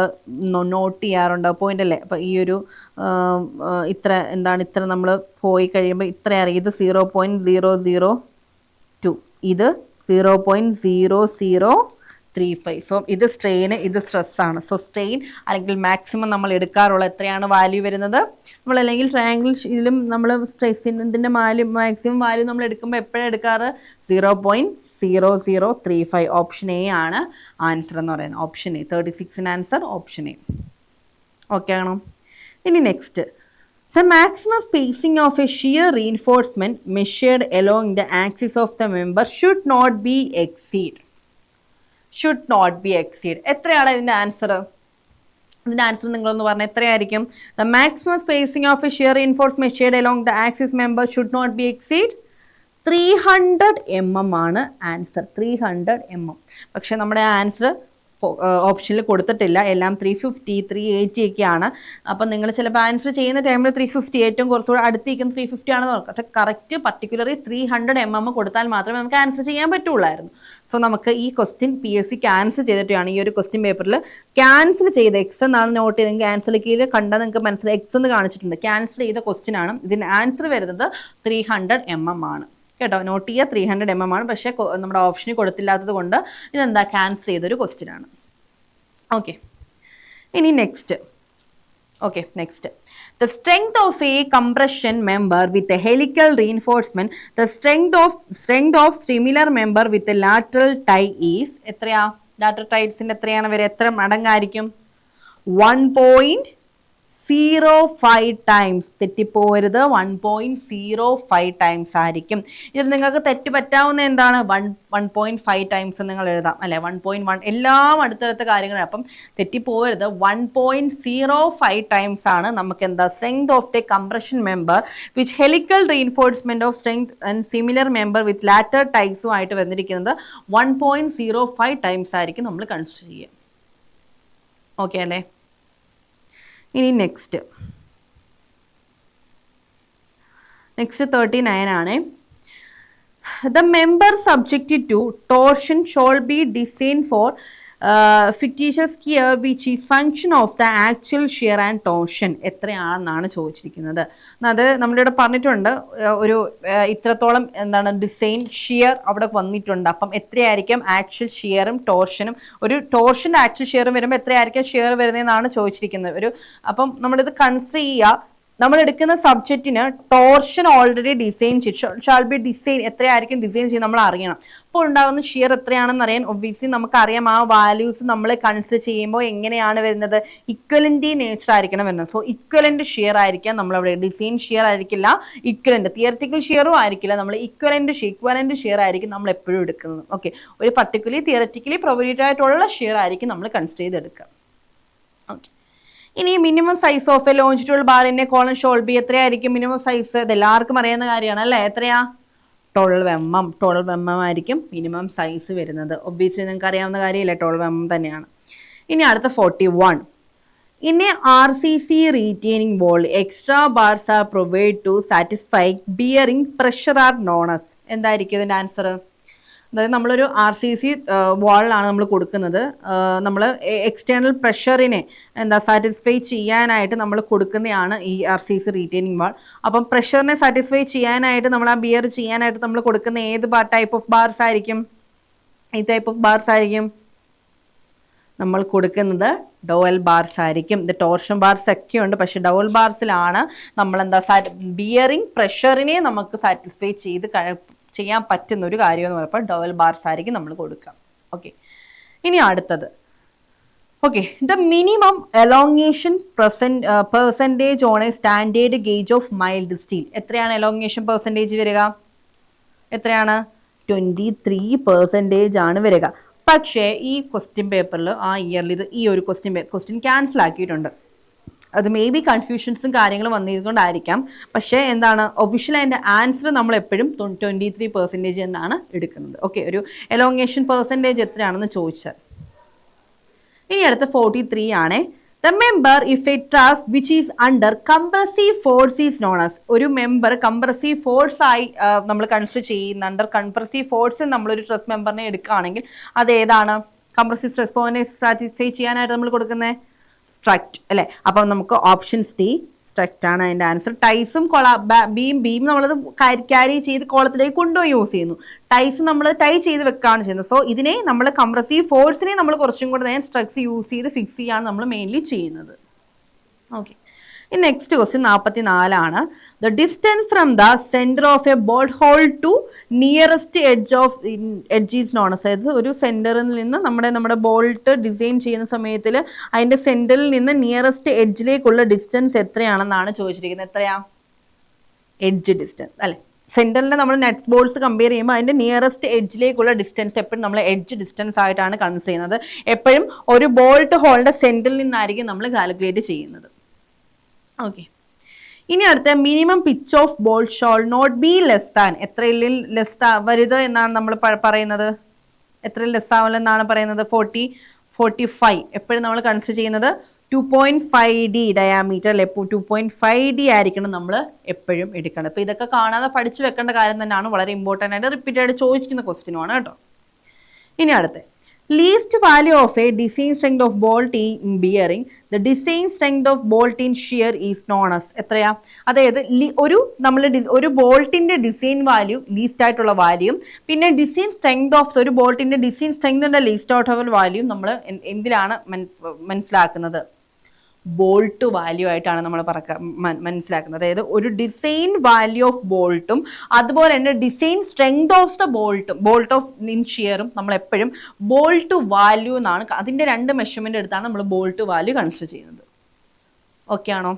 S1: നോട്ട് ചെയ്യാറുണ്ട് പോയിന്റ് അല്ലേ. അപ്പോൾ ഈ ഒരു ഇത്ര നമ്മൾ പോയി കഴിയുമ്പോൾ ഇത്ര അറിയാം. ഇത് 0.002, ഇത് 0.0035. സോ ഇത് സ്ട്രെയിന്, ഇത് സ്ട്രെസ്സാണ്. സോ സ്ട്രെയിൻ അല്ലെങ്കിൽ മാക്സിമം നമ്മൾ എടുക്കാറുള്ള എത്രയാണ് വാല്യൂ വരുന്നത്? നമ്മൾ അല്ലെങ്കിൽ ട്രയാങ്കിൾ ഇതിലും നമ്മൾ സ്ട്രെസ്സിൻ്റെ മാക്സിമം വാല്യൂ നമ്മൾ എടുക്കുമ്പോൾ എപ്പോഴും എടുക്കാറ് 0.0035. ഓപ്ഷൻ എ ആണ് ആൻസർ എന്ന് പറയുന്നത്. Option A 36 answer option A. Okay ആണോ? ഇനി next The maximum spacing of a shear reinforcement measured along the axis of the member should not be exceed. Should not be exceed. എത്രയാണ് ഇതിന്റെ ആൻസർ? ഇതിന്റെ ആൻസർ നിങ്ങളൊന്ന് പറഞ്ഞാൽ എത്രയായിരിക്കും? The maximum spacing of a shear reinforcement measured along the axis member should not be exceed 300 mm ആണ് ആൻസർ. 300 mm. പക്ഷെ നമ്മുടെ ആൻസർ ഓപ്ഷനിൽ കൊടുത്തിട്ടില്ല. എല്ലാം 350, 380 ഒക്കെയാണ്. അപ്പം നിങ്ങൾ ചിലപ്പോൾ ആൻസർ ചെയ്യുന്ന ടൈമിൽ 350 ഏറ്റവും കുറച്ചുകൂടെ അടുത്തേക്കും 350 ആണെന്ന് നോക്കാം. പക്ഷേ കറക്റ്റ് പർട്ടിക്കുലറി 300 mm കൊടുത്താൽ മാത്രമേ നമുക്ക് ആൻസർ ചെയ്യാൻ പറ്റുള്ളായിരുന്നു. സോ നമുക്ക് ഈ ക്വസ്റ്റ്യൻ PSC ക്യാൻസൽ ചെയ്തിട്ടാണ് ഈ ഒരു ക്വസ്റ്റ്യൻ പേപ്പറിൽ ക്യാൻസൽ ചെയ്ത് എക്സ് എന്നാണ് നോട്ട് ചെയ്തെങ്കിൽ ആൻസർ കീഴിൽ കണ്ടാൽ നിങ്ങൾക്ക് മനസ്സിലായി എക്സ് എന്ന് കാണിച്ചിട്ടുണ്ട്. ക്യാൻസൽ ചെയ്ത ക്വസ്റ്റ്യൻ ആണ്. ഇതിന് ആൻസർ വരുന്നത് 300 mm ആണ് കേട്ടോ. നോട്ട് ചെയ്യുക 300 mm ആണ്. പക്ഷേ നമ്മുടെ ഓപ്ഷനിൽ കൊടുത്തില്ലാത്തത് കൊണ്ട് ഇതെന്താ ക്യാൻസൽ ചെയ്തൊരു ക്വസ്റ്റ്യൻ ആണ്. ഓക്കെ, ഇനി next. Okay, next. The strength of a compression member with a helical reinforcement, the strength of similar member with a lateral tie is എത്രയാ? lateral tiesന്റെ എത്രയാണ് വരെ? എത്ര മടങ്ങായിരിക്കും? 1.05 ടൈംസ്. തെറ്റിപ്പോരുത്, 1.05 ടൈംസ് ആയിരിക്കും. ഇതിൽ നിങ്ങൾക്ക് തെറ്റ് പറ്റാവുന്ന എന്താണ്? 1.5 ടൈംസ് നിങ്ങൾ എഴുതാം അല്ലെ, 1.1 എല്ലാം അടുത്തടുത്ത കാര്യങ്ങളാണ്. അപ്പം തെറ്റിപ്പോരുത്, 1.05 ടൈംസ് ആണ് നമുക്ക് എന്താ strength of the compression member which helical reinforcement of strength and similar member with lateral ടൈപ്സുമായിട്ട് വന്നിരിക്കുന്നത് 1.05 ടൈംസ് ആയിരിക്കും നമ്മൾ കൺസിഡർ ചെയ്യുക. ഓക്കെ അല്ലേ? ഇനി നെക്സ്റ്റ് 39 ആണ്. The member subjected to torsion shall be designed for fictitious shear which is function of the actual shear and torsion. എത്രയാണെന്നാണ് ചോദിച്ചിരിക്കുന്നത്. അത് നമ്മളിവിടെ പറഞ്ഞിട്ടുണ്ട് ഒരു ഇത്രത്തോളം എന്താണ് ഡിസൈൻ ഷിയർ അവിടെ വന്നിട്ടുണ്ട്. അപ്പം എത്രയായിരിക്കും ആക്ച്വൽ ഷിയറും ടോർഷനും? ഒരു ടോർഷൻ്റെ ആക്ച്വൽ ഷിയറും വരുമ്പോൾ എത്രയായിരിക്കും ഷിയർ വരുന്നതെന്നാണ് ചോദിച്ചിരിക്കുന്നത്. അപ്പം നമ്മളിത് കൺസിഡർ ചെയ്യുക. നമ്മൾ എടുക്കുന്ന സബ്ജക്റ്റിന് torsion already design shall be design എത്രയായിരിക്കും ഡിസൈൻ ചെയ്ത് നമ്മൾ അറിയണം. അപ്പോൾ ഉണ്ടാകുന്ന ഷിയർ എത്രയാണെന്ന് അറിയാൻ ഒബ്വിയസ്ലി നമുക്കറിയാം. ആ വാല്യൂസ് നമ്മൾ കൺസിഡർ ചെയ്യുമ്പോൾ എങ്ങനെയാണ് വരുന്നത്? ഇക്വലൻ്റ് നേച്ചർ ആയിരിക്കണം വരുന്നത്. സോ ഇക്വലൻ്റ് ഷിയർ ആയിരിക്കാം നമ്മളവിടെ. ഡിസൈൻ ഷിയർ ആയിരിക്കില്ല, ഇക്വലൻ്റ് തിയററ്റിക്കൽ ഷിയറും ആയിരിക്കില്ല. നമ്മൾ ഇക്വലൻ്റ് ഷിയർ ആയിരിക്കും നമ്മൾ എപ്പോഴും എടുക്കുന്നത്. ഓക്കെ, ഒരു പർട്ടിക്കുലർലി തിയററ്റിക്കലി പ്രൊവൈഡ് ആയിട്ടുള്ള ഷിയർ ആയിരിക്കും നമ്മൾ കൺസിഡർ ചെയ്തെടുക്കുക. ഓക്കെ, ഇനി minimum size of A longitudinal ബാറിന്റെ കോളം ഷോൾ ബി എത്രയായിരിക്കും? മിനിമം സൈസ് ഇത് എല്ലാവർക്കും അറിയുന്ന കാര്യമാണ് അല്ലേ? എത്രയാ? 12 mm. 12 mm ആയിരിക്കും മിനിമം സൈസ് വരുന്നത്. ഒബ്വിയസ്ലി നിങ്ങൾക്ക് അറിയാവുന്ന കാര്യമില്ല, 12 mm തന്നെയാണ്. ഇനി അടുത്ത 41. In a RCC retaining wall, extra bars are provided to satisfy bearing pressure are known as. എന്തായിരിക്കും ഇതിന്റെ ആൻസർ? അതായത് നമ്മളൊരു RCC വാളിലാണ് നമ്മൾ കൊടുക്കുന്നത്. നമ്മൾ എക്സ്റ്റേണൽ പ്രഷറിനെ സാറ്റിസ്ഫൈ ചെയ്യാനായിട്ട് നമ്മൾ കൊടുക്കുന്നതാണ് ഈ RCC റീറ്റെയിനിങ് വാൾ. അപ്പം പ്രഷറിനെ സാറ്റിസ്ഫൈ ചെയ്യാനായിട്ട് നമ്മൾ ആ ബിയർ ചെയ്യാനായിട്ട് നമ്മൾ കൊടുക്കുന്ന ഏത് ടൈപ്പ് ഓഫ് ബാർസ് ആയിരിക്കും? ഈ ടൈപ്പ് ഓഫ് ബാർസ് ആയിരിക്കും നമ്മൾ കൊടുക്കുന്നത് ഡോവൽ ബാർസ് ആയിരിക്കും. ഇത് ടോർഷൻ ബാർസ് ഒക്കെ ഉണ്ട്, പക്ഷെ ഡോവൽ ബാർസിലാണ് നമ്മൾ ബിയറിംഗ് പ്രഷറിനെ നമുക്ക് സാറ്റിസ്ഫൈ ചെയ്യാൻ പറ്റുന്ന ഒരു കാര്യം എന്ന് പറയുമ്പോൾ ഡോവൽ ബാർസ് ആയിരിക്കും നമ്മൾ കൊടുക്കുക. ഓക്കെ, ഇനി അടുത്തത്. Okay, the minimum elongation percentage on A standard gauge of mild steel. എത്രയാണ് എലോങ്ങേഷൻ പെർസെൻറ്റേജ് വരിക? എത്രയാണ്? 23% ആണ് വരിക. പക്ഷേ ഈ ക്വസ്റ്റ്യൻ പേപ്പറിൽ ആ ഇയറിൽ ഈ ഒരു ക്വസ്റ്റ്യൻ ക്യാൻസൽ ആക്കിയിട്ടുണ്ട്. അത് മേ ബി കൺഫ്യൂഷൻസും കാര്യങ്ങളും വന്നതുകൊണ്ടായിരിക്കാം. പക്ഷേ എന്താണ് ഒഫീഷ്യൽ അതിൻ്റെ ആൻസർ നമ്മൾ എപ്പോഴും 23% എന്നാണ് എടുക്കുന്നത്. ഓക്കെ, ഒരു എലോങ്ങേഷൻ പെർസെൻറ്റേജ് എത്രയാണെന്ന് ചോദിച്ചാൽ. ഇനി അടുത്ത 43 ആണ്. The member if a truss which is under compressive force is known as. ഒരു മെമ്പർ കംപ്രസീവ് ഫോഴ്സ് ആയി നമ്മൾ കൺസിഡർ ചെയ്യുന്ന അണ്ടർ കംപ്രസീവ് ഫോഴ്സ് നമ്മളൊരു ട്രസ് മെമ്പറിനെ എടുക്കുകയാണെങ്കിൽ അത് ഏതാണ്? കംപ്രസീവ് സ്ട്രെസ് ഫോഴ്സിനെ സാറ്റിസ്ഫൈ ചെയ്യാനായിട്ട് നമ്മൾ കൊടുക്കുന്നത് സ്ട്രക്റ്റ് അല്ലേ? അപ്പം നമുക്ക് ഓപ്ഷൻസ് ഡി സ്ട്രക്റ്റ് ആണ് അതിൻ്റെ ആൻസർ. ടൈസും ബീം നമ്മളത് ക്യാരി ചെയ്ത് കോളത്തിലേക്ക് കൊണ്ടുപോയി യൂസ് ചെയ്യുന്നു. ടൈസ് നമ്മൾ ടൈ ചെയ്ത് വെക്കുകയാണ് ചെയ്യുന്നത്. സോ ഇതിനെ നമ്മൾ കംപ്രസീവ് ഫോഴ്സിനെ നമ്മൾ കുറച്ചും കൂടെ സ്ട്രക്സ് യൂസ് ചെയ്ത് ഫിക്സ് ചെയ്യാണ് നമ്മൾ മെയിൻലി ചെയ്യുന്നത്. ഓക്കെ, ഈ next question 44 the distance from the centre of a ball hole to nearest edge is known as. അതായത് ഒരു സെന്ററിൽ നിന്ന് നമ്മുടെ ബോൾട്ട് ഡിസൈൻ ചെയ്യുന്ന സമയത്തിൽ അതിന്റെ സെന്ററിൽ നിന്ന് നിയറസ്റ്റ് എഡ്ജിലേക്കുള്ള ഡിസ്റ്റൻസ് എത്രയാണെന്നാണ് ചോദിച്ചിരിക്കുന്നത്. എത്രയാ? എഡ്ജ് ഡിസ്റ്റൻസ് അല്ലെ. സെന്ററിൽ നമ്മൾ നെറ്റ് ബോൾസ് കമ്പയർ ചെയ്യുമ്പോൾ അതിന്റെ നിയറസ്റ്റ് എഡ്ജിലേക്കുള്ള ഡിസ്റ്റൻസ് എപ്പോഴും നമ്മൾ എഡ്ജ് ഡിസ്റ്റൻസ് ആയിട്ടാണ് കൺസിഡർ ചെയ്യുന്നത്. എപ്പോഴും ഒരു ബോൾട്ട് ഹോളിന്റെ സെന്ററിൽ നിന്നായിരിക്കും നമ്മൾ കാൽക്കുലേറ്റ് ചെയ്യുന്നത്. ഓക്കെ, ഇനി അടുത്ത minimum pitch of bolt shall not be less than. എത്രയിൽ ലെസ് വരുത് എന്നാണ് നമ്മൾ പറയുന്നത്? എത്രയിൽ ലെസ് ആവില്ലെന്നാണ് പറയുന്നത്? 40-45. എപ്പോഴും നമ്മൾ കൺസിഡർ ചെയ്യുന്നത് 2.5D ഡയാമീറ്റർ അല്ലെ. 2.5D ആയിരിക്കണം നമ്മൾ എപ്പോഴും എടുക്കേണ്ടത്. അപ്പോൾ ഇതൊക്കെ കാണാതെ പഠിച്ചു വെക്കേണ്ട കാര്യം തന്നെയാണ്. വളരെ ഇമ്പോർട്ടൻ്റ് ആയിട്ട് റിപ്പീറ്റ് ആയിട്ട് ചോദിക്കുന്ന ക്വസ്റ്റ്യനുമാണ് കേട്ടോ. ഇനി അടുത്ത് least value of A design strength of bolt in bearing the design strength of bolt in shear is known as. എത്രയാ? അതായത് ഒരു ബോൾട്ടിന്റെ ഡിസൈൻ വാല്യൂ ലീസ്റ്റ് ആയിട്ടുള്ള വാല്യൂം പിന്നെ ഡിസൈൻ സ്ട്രെങ്ത് ഓഫ് ഒരു ബോൾട്ടിന്റെ ഡിസൈൻ സ്ട്രെങ്തിന്റെ ലീസ്റ്റ് ഔട്ട് ഓഫ് വാല്യൂ നമ്മൾ എന്തിലാണ് മനസ്സിലാക്കുന്നത്? ബോൾട്ട് വാല്യൂ ആയിട്ടാണ് നമ്മൾ മനസ്സിലാക്കുന്നത്. അതായത് ഒരു ഡിസൈൻ വാല്യൂ ഓഫ് ബോൾട്ടും അതുപോലെ തന്നെ design strength of the bolt of in ഷിയറും നമ്മൾ എപ്പോഴും ബോൾട്ട് വാല്യൂ എന്നാണ്. അതിന്റെ രണ്ട് മെഷർമെന്റ് എടുത്താണ് നമ്മൾ ബോൾട്ട് വാല്യൂ കൺസിഡർ ചെയ്യുന്നത്. ഓക്കെ ആണോ?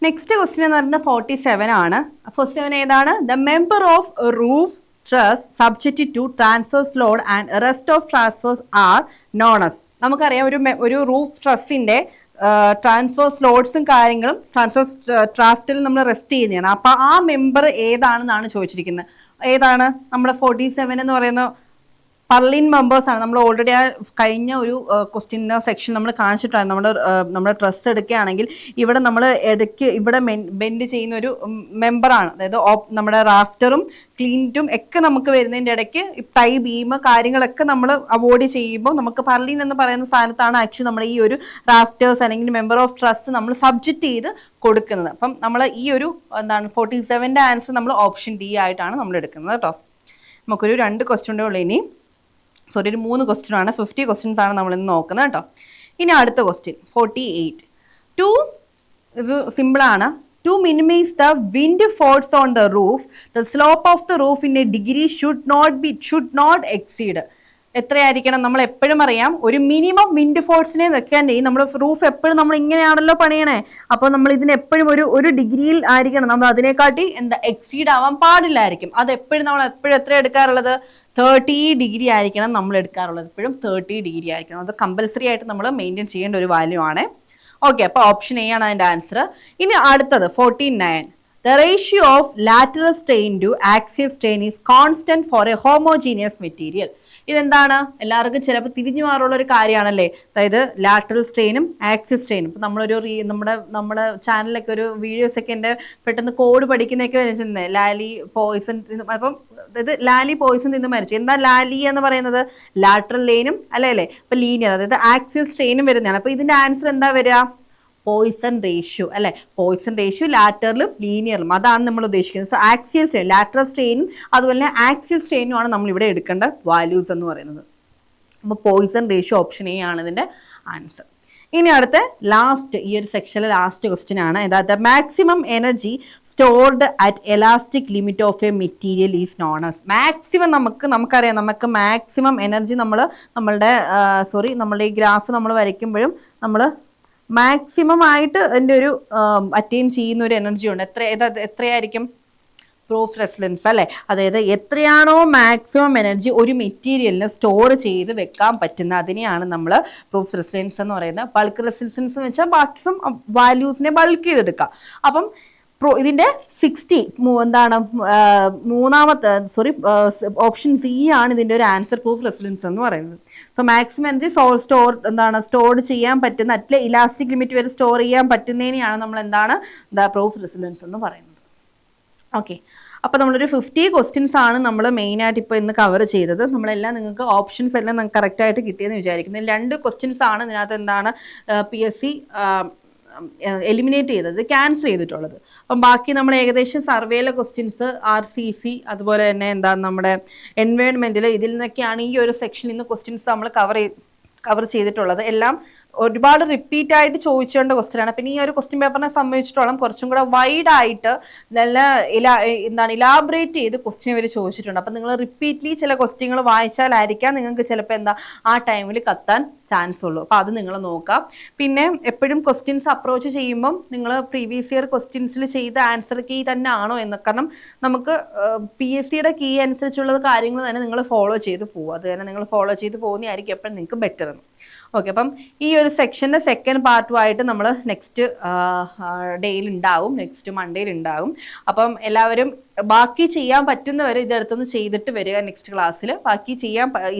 S1: നെക്സ്റ്റ് ക്വസ്റ്റ്യൻ എന്ന് പറയുന്നത് 47 ആണ്. 47 ഏതാണ്? The member of roof truss subject to transverse load and rest of transverse are known as. നമുക്കറിയാം ഒരു റൂഫ് ട്രസ്സിന്റെ ട്രാൻസ്വേഴ്സ് ലോഡ്സും കാര്യങ്ങളും ട്രാൻസ്വേഴ്സ് ട്രാഫ്റ്റിൽ നമ്മൾ റെസ്റ്റ് ചെയ്യുന്നതാണ്. അപ്പൊ ആ മെമ്പർ ഏതാണെന്നാണ് ചോദിച്ചിരിക്കുന്നത്. ഏതാണ്? നമ്മുടെ 47 എന്ന് പറയുന്ന പർലിൻ മെമ്പേഴ്സ് ആണ്. നമ്മൾ ഓൾറെഡി ആ കഴിഞ്ഞ ഒരു ക്വസ്റ്റ്യൻ സെക്ഷൻ നമ്മൾ കാണിച്ചിട്ടാണ്. നമ്മുടെ ഡ്രസ്സ് എടുക്കുകയാണെങ്കിൽ ഇവിടെ നമ്മൾ ഇവിടെ ബെൻഡ് ചെയ്യുന്ന ഒരു മെമ്പറാണ്. അതായത് നമ്മുടെ റാഫ്റ്ററും ക്ലീൻറ്റും ഒക്കെ നമുക്ക് വരുന്നതിൻ്റെ ഇടയ്ക്ക് ടൈ ബീം കാര്യങ്ങളൊക്കെ നമ്മൾ അവോയ്ഡ് ചെയ്യുമ്പോൾ നമുക്ക് പർലിൻ എന്ന് പറയുന്ന സ്ഥാനത്താണ് ആക്ച്വലി നമ്മൾ ഈ ഒരു റാഫ്റ്റേഴ്സ് അല്ലെങ്കിൽ മെമ്പർ ഓഫ് ട്രസ് നമ്മൾ സബ്ജക്റ്റ് ചെയ്ത് കൊടുക്കുന്നത്. അപ്പം നമ്മൾ ഈ ഒരു 47ന്റെ ആൻസർ നമ്മൾ ഓപ്ഷൻ ഡി ആയിട്ടാണ് നമ്മൾ എടുക്കുന്നത് കേട്ടോ. നമുക്കൊരു 2 ക്വസ്റ്റ്യൻ ഉള്ളൂ ഇനി. സോറി, ഒരു 3 ക്വസ്റ്റ്യൻ ആണ്. 50 ക്വസ്റ്റ്യൻസ് ആണ് നമ്മൾ ഇന്ന് നോക്കുന്നത് കേട്ടോ. ഇനി അടുത്ത ക്വസ്റ്റ്യൻ 48. ഇത് സിമ്പിളാണ്. To minimize the wind force on the roof, the slope of the roof in a degree should not exceed. എത്രയായിരിക്കണം? നമ്മൾ എപ്പോഴും അറിയാം ഒരു മിനിമം വിൻഡ് ഫോഴ്സിനെ വെക്കാൻ നമ്മുടെ റൂഫ് എപ്പോഴും നമ്മൾ ഇങ്ങനെയാണല്ലോ പണിയണേ. അപ്പോൾ നമ്മൾ ഇതിന് എപ്പോഴും ഒരു ഡിഗ്രിയിൽ ആയിരിക്കണം. നമ്മൾ അതിനെക്കാട്ടി എക്സീഡ് ആവാൻ പാടില്ലായിരിക്കും. അത് എപ്പോഴും നമ്മൾ എത്ര എടുക്കാറുള്ളത്? 30 ഡിഗ്രി ആയിരിക്കണം നമ്മൾ എടുക്കാറുള്ളത്. എപ്പോഴും 30 ഡിഗ്രി ആയിരിക്കണം. അത് കമ്പൽസറി ആയിട്ട് നമ്മൾ മെയിൻറ്റെയിൻ ചെയ്യേണ്ട ഒരു വാല്യൂ ആണ്. ഓക്കെ, അപ്പോൾ ഓപ്ഷൻ എ ആണ് അതിൻ്റെ ആൻസർ. ഇനി അടുത്തത് 49. The ratio of lateral strain to axial strain is constant for a homogeneous material. ഇതെന്താണ്? എല്ലാവർക്കും ചിലപ്പോൾ തിരിഞ്ഞു മാറുള്ള ഒരു കാര്യമാണല്ലേ. അതായത് ലാറ്ററൽ സ്ട്രെയിനും ആക്സിൽ സ്ട്രെയിനും. ഇപ്പം നമ്മളൊരു നമ്മുടെ ചാനലിലൊക്കെ ഒരു വീഡിയോസ് ഒക്കെ എൻ്റെ പെട്ടെന്ന് കോഡ് പഠിക്കുന്നതൊക്കെ വെച്ചിരുന്നത് ലാലി പോയിസൺ. അപ്പം അതായത് ലാലി പോയിസൺ തിന്ന് മരിച്ചു. എന്താ ലാലി എന്ന് പറയുന്നത്? ലാറ്ററൽ ലൈനും അല്ലേ. ഇപ്പം ലീനിയർ, അതായത് ആക്സിൽ സ്ട്രെയിനും വരുന്നതാണ്. അപ്പോൾ ഇതിൻ്റെ ആൻസർ എന്താ വരിക? പോയിസൺ റേഷ്യോ അല്ലെ. പോയിസൺ റേഷ്യോ ലാറ്ററലും ലീനിയറും അതാണ് നമ്മൾ ഉദ്ദേശിക്കുന്നത്. സോ ആക്സിയൽ സ്ട്രെയിൻ, ലാറ്ററൽ സ്ട്രെയിനും അതുപോലെ തന്നെ ആക്സിയൽ സ്ട്രെയിനും ആണ് നമ്മൾ ഇവിടെ എടുക്കേണ്ട വാല്യൂസ് എന്ന് പറയുന്നത്. അപ്പോൾ പോയിസൺ റേഷ്യോ ഓപ്ഷൻ എ ആണ് ഇതിന്റെ ആൻസർ. ഇനി അടുത്ത ഈ ഒരു സെക്ഷനിലെ ലാസ്റ്റ് ക്വസ്റ്റ്യൻ ആണ്. The maximum energy stored at elastic limit of a material is known as. Maximum നമുക്കറിയാം, നമുക്ക് മാക്സിമം എനർജി നമ്മളുടെ ഈ ഗ്രാഫ് നമ്മൾ വരയ്ക്കുമ്പോഴും നമ്മൾ മാക്സിമം ആയിട്ട് അതിൻ്റെ ഒരു അറ്റൈൻ ചെയ്യുന്ന ഒരു എനർജി ഉണ്ട്. എത്രയായിരിക്കും? പ്രൂഫ് റെസിസ്റ്റൻസ് അല്ലേ. അതായത് എത്രയാണോ മാക്സിമം എനർജി ഒരു മെറ്റീരിയലിന് സ്റ്റോർ ചെയ്ത് വെക്കാൻ പറ്റുന്ന അതിനെയാണ് നമ്മൾ പ്രൂഫ് റെസിസ്റ്റൻസ് എന്ന് പറയുന്നത്. ബൾക്ക് റെസിസ്റ്റൻസ് എന്ന് വെച്ചാൽ മാക്സിമം വാല്യൂസിനെ ബൾക്ക് ചെയ്തെടുക്കുക. അപ്പം ഇതിന്റെ 60 ഓപ്ഷൻ സി ആണ് ഇതിന്റെ ഒരു ആൻസർ, പ്രൂഫ് റെസിസ്റ്റൻസ് എന്ന് പറയുന്നത്. സോ മാക്സിമം എനർജി സ്റ്റോർ ചെയ്യാൻ പറ്റുന്ന ഇലാസ്റ്റിക് ലിമിറ്റ് വരെ സ്റ്റോർ ചെയ്യാൻ പറ്റുന്നതിനെയാണ് നമ്മൾ പ്രൂഫ് റെസിസ്റ്റൻസ് എന്ന് പറയുന്നത്. ഓക്കെ, അപ്പോൾ നമ്മളൊരു 50 ക്വസ്റ്റ്യൻസ് ആണ് നമ്മൾ മെയിനായിട്ട് ഇപ്പോൾ ഇന്ന് കവർ ചെയ്തത്. നമ്മളെല്ലാം നിങ്ങൾക്ക് ഓപ്ഷൻസ് എല്ലാം നിങ്ങൾക്ക് കറക്റ്റായിട്ട് കിട്ടിയെന്ന് വിചാരിക്കുന്നു. 2 ക്വസ്റ്റ്യൻസ് ആണ് ഇതിനകത്ത് PSC എലിമിനേറ്റ് ചെയ്തത്, ക്യാൻസൽ ചെയ്തിട്ടുള്ളത്. അപ്പം ബാക്കി നമ്മൾ ഏകദേശം സർവേയിലെ ക്വസ്റ്റ്യൻസ്, RCC അതുപോലെ തന്നെ നമ്മുടെ എൻവയോൺമെൻറ്റിൽ ഇതിൽ നിന്നൊക്കെയാണ് ഈ ഒരു സെക്ഷനിൽ നിന്ന് ക്വസ്റ്റ്യൻസ് നമ്മൾ കവർ ചെയ്തിട്ടുള്ളത്. എല്ലാം ഒരുപാട് റിപ്പീറ്റ് ആയിട്ട് ചോദിച്ചേണ്ട ക്വസ്റ്റ്യൻ ആണ്. പിന്നെ ഈ ഒരു ക്വസ്റ്റ്യൻ പേപ്പറിനെ സംബന്ധിച്ചിടത്തോളം കുറച്ചും കൂടെ വൈഡ് ആയിട്ട് നല്ല ഇലാബറേറ്റ് ചെയ്ത് ക്വസ്റ്റ്യൻ ഇവർ ചോദിച്ചിട്ടുണ്ട്. അപ്പം നിങ്ങൾ റിപ്പീറ്റ്ലി ചില ക്വസ്റ്റ്യങ്ങൾ വായിച്ചാലായിരിക്കാം നിങ്ങൾക്ക് ചിലപ്പോൾ ആ ടൈമിൽ കത്താൻ ചാൻസ് ഉള്ളൂ. അപ്പോൾ അത് നിങ്ങൾ നോക്കാം. പിന്നെ എപ്പോഴും ക്വസ്റ്റ്യൻസ് അപ്രോച്ച് ചെയ്യുമ്പം നിങ്ങൾ പ്രീവിയസ് ഇയർ ക്വസ്റ്റ്യൻസിൽ ചെയ്ത ആൻസർ കീ തന്നെ ആണോ എന്ന്, കാരണം നമുക്ക് PSCയുടെ കീ അനുസരിച്ചുള്ള കാര്യങ്ങൾ തന്നെ നിങ്ങൾ ഫോളോ ചെയ്ത് പോകും. അത് തന്നെ നിങ്ങൾ ഫോളോ ചെയ്ത് പോകുന്നതായിരിക്കും എപ്പോഴും നിങ്ങൾക്ക് ബെറ്റർ എന്ന്. ഓക്കെ, അപ്പം ഈ ഒരു സെക്ഷൻ്റെ സെക്കൻഡ് പാർട്ടുമായിട്ട് നമ്മൾ നെക്സ്റ്റ് ഡേയിൽ ഉണ്ടാവും, നെക്സ്റ്റ് മൺഡേയിൽ ഉണ്ടാവും. അപ്പം എല്ലാവരും ബാക്കി ചെയ്യാൻ പറ്റുന്നവരെ ഇതെടുത്തൊന്ന് ചെയ്തിട്ട് വരിക നെക്സ്റ്റ് ക്ലാസ്സിൽ. ബാക്കി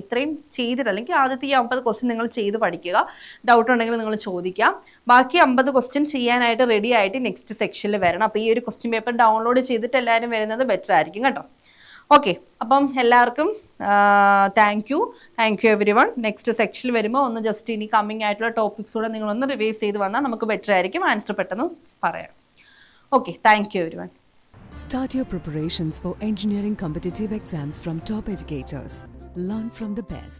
S1: ഇത്രയും ചെയ്തിട്ട്, അല്ലെങ്കിൽ ആദ്യത്തെ ഈ 50 ക്വസ്റ്റ്യൻ നിങ്ങൾ ചെയ്ത് പഠിക്കുക. ഡൗട്ട് ഉണ്ടെങ്കിൽ നിങ്ങൾ ചോദിക്കാം. ബാക്കി 50 ക്വസ്റ്റ്യൻ ചെയ്യാനായിട്ട് റെഡി ആയിട്ട് നെക്സ്റ്റ് സെക്ഷനിൽ വരണം. അപ്പോൾ ഈ ഒരു ക്വസ്റ്റ്യൻ പേപ്പർ ഡൗൺലോഡ് ചെയ്തിട്ട് എല്ലാവരും വരുന്നത് ബെറ്റർ ആയിരിക്കും കേട്ടോ. ഓക്കെ, അപ്പം എല്ലാവർക്കും thank you every one. Next സെക്ഷനിൽ വരുമ്പോൾ ഒന്ന് ജസ്റ്റ് ഇനി കമ്മിങ് ആയിട്ടുള്ള ടോപ്പിക്സ് കൂടെ നിങ്ങളൊന്ന് റിവൈസ് ചെയ്ത് വന്നാൽ നമുക്ക് ബെറ്റർ ആയിരിക്കും, ആൻസർ പെട്ടെന്ന് പറയാം. Okay, thank you every one.
S2: Start your preparations for engineering competitive exams from top educators. Learn from the best.